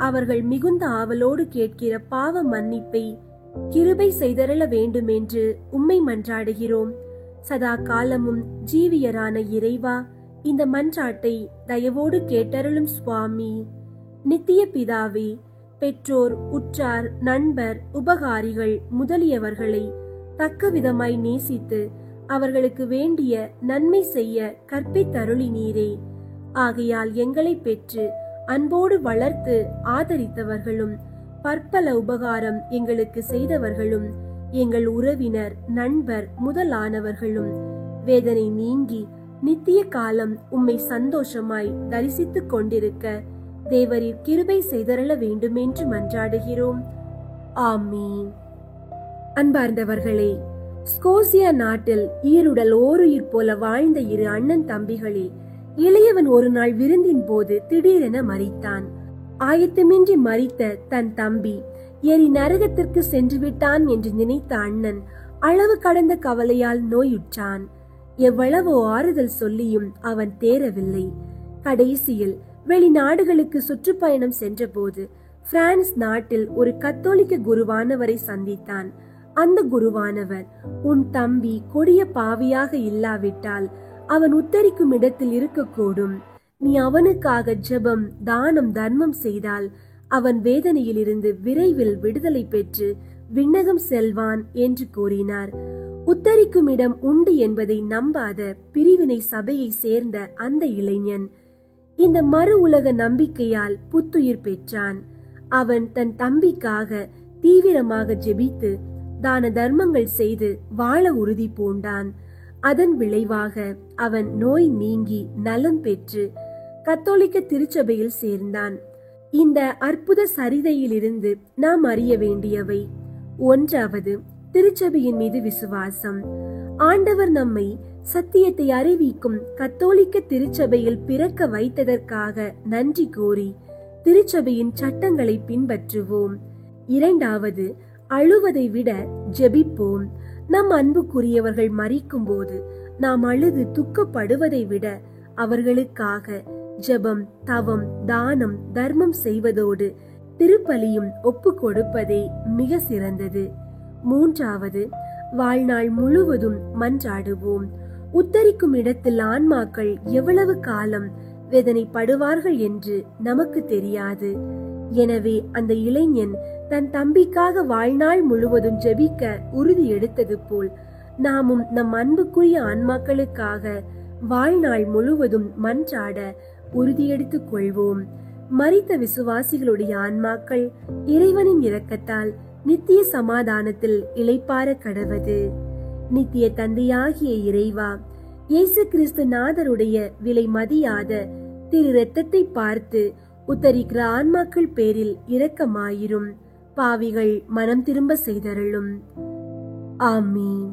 அவர்கள் மிகுந்த ஆவலோடு கேட்கிற பாவ மன்னிப்பை கிருபை செய்தருள வேண்டும் என்று உம்மை மன்றாடுகிறோம். சதா காலமும் ஜீவியரான இறைவா, இந்த மன்றாட்டை தயவோடு கேட்டருளும் சுவாமி. நித்திய பிதாவே, பெற்றோர், உற்றார், நண்பர், உபகாரிகள் முதலியவர்களை தக்க விதமாய் நேசித்து அவர்களுக்கு வேண்டிய நன்மை செய்ய கற்பித்தருளினீரே. ஆகையால் எங்களை பெற்று அன்போடு வளர்த்து ஆதரித்தவர்களும் பற்பல உபகாரம் எங்களுக்கு செய்தவர்களும் எங்கள் உறவினர், நண்பர் முதலானவர்களும் வேதனை நீங்கி நித்திய காலம் உம்மை சந்தோஷமாய் தரிசித்துக் கொண்டிருக்க தேவரீர் கிருபை செய்தருள வேண்டும் என்று மன்றாடுகிறோம். ஆமீன். அன்பார்ந்தவர்களே, ஸ்கோசியா நாட்டில் ஈருடல் ஓருயிர் போல வாழ்ந்த இரு அண்ணன் தம்பிகளில் இளையவன் ஒரு நாள் விருந்தின் போது திடீரென மரித்தான். ஆயத்தமின்றி மரித்த தன் தம்பி எரி நரகத்திற்கு சென்று விட்டான் என்று நினைத்த அண்ணன் அளவு கடந்த கவலையால் நோயுற்றான். எவ்வளவோ ஆறுதல் சொல்லியும் அவன் தேரவில்லை. கடைசியில் வெளிநாடுகளுக்கு சுற்றுப்பயணம் சென்றபோது பிரான்ஸ் நாட்டில் ஒரு கத்தோலிக்க குருவானவரை சந்தித்தான். அந்த குருவானவர், உன் தம்பி கொடிய பாவியாக இல்லாவிட்டால் அவன் உத்தரிக்கும் இடத்தில் இருக்கக்கூடும். நீ அவனுக்காக ஜெபம், தானம், தர்மம் செய்தால் அவன் வேதனையில் இருந்து விரைவில் விடுதலை பெற்று விண்ணகம் செல்வான் என்று கூறினார். உத்தரிக்கும் இடம் உண்டு என்பதை நம்பாத பிரிவினை சபையை சேர்ந்த அந்த இளைஞன் இந்த மறு உலக நம்பிக்கையால் புத்துயிர் பெற்றான். அவன் தன் தம்பிக்காக தீவிரமாக ஜெபித்து தான தர்மங்கள் செய்து வாழ உறுதி பூண்டான். அதன் விளைவாக அவன் நோய் நீங்கி நலம் பெற்று கத்தோலிக்க திருச்சபையில் சேர்ந்தான். இந்த அற்புத சரிதையிலிருந்து நாம் அறிய வேண்டியவை: 1, திருச்சபையின் மீது விசுவாசம். ஆண்டவர் நம்மை சத்தியத்தை அறிவிக்கும் கத்தோலிக்க திருச்சபையில் பிறக்க வைத்ததற்காக நன்றி கூறி திருச்சபையின் சட்டங்களை பின்பற்றுவோம். 2, அழுவதை விட ஜெபிப்போம். நம் அன்புக்குரியவர்கள் மரிக்கும் போது நாம் அழுது துக்கப்படுவதை விட அவர்களுக்காக ஜெபம், தவம், தானம், தர்மம் செய்வதோடு திருப்பலியும் ஒப்பு கொடுப்பதே மிக சிறந்தது. 3, வாழ்நாள் முழுவதும் மன்றாடுவோம். உத்தரிக்கும் இடத்தில் ஆன்மாக்கள் எவ்வளவு காலம் வேதனைப்படுவார்கள் என்று நமக்கு தெரியாது. எனவே அந்த இளைஞன் தன் தம்பிக்காக வாழ்நாள் முழுவதும் ஜெபிக்க உறுதி எடுத்தது போல் நாமும் நம் அன்புக்குரிய ஆன்மாக்களுக்காக வாழ்நாள் முழுவதும் மன்றாட உறுதியெடுத்துக் கொள்வோம். மரித்த விசுவாசிகளுடைய ஆன்மாக்கள் இறைவனின் இரக்கத்தால் நித்திய சமாதானத்தில் இளைப்பாற கடவது. நித்திய தந்தையாகிய இறைவா, இயேசு கிறிஸ்து நாதருடைய விலை மதியாத திரு இரத்தத்தை பார்த்து உத்தரிக்கிற ஆன்மாக்கள் பேரில் இரக்கமாயிரும். பாவிகள் மனம் திரும்ப செய்தருளும். ஆமீன்.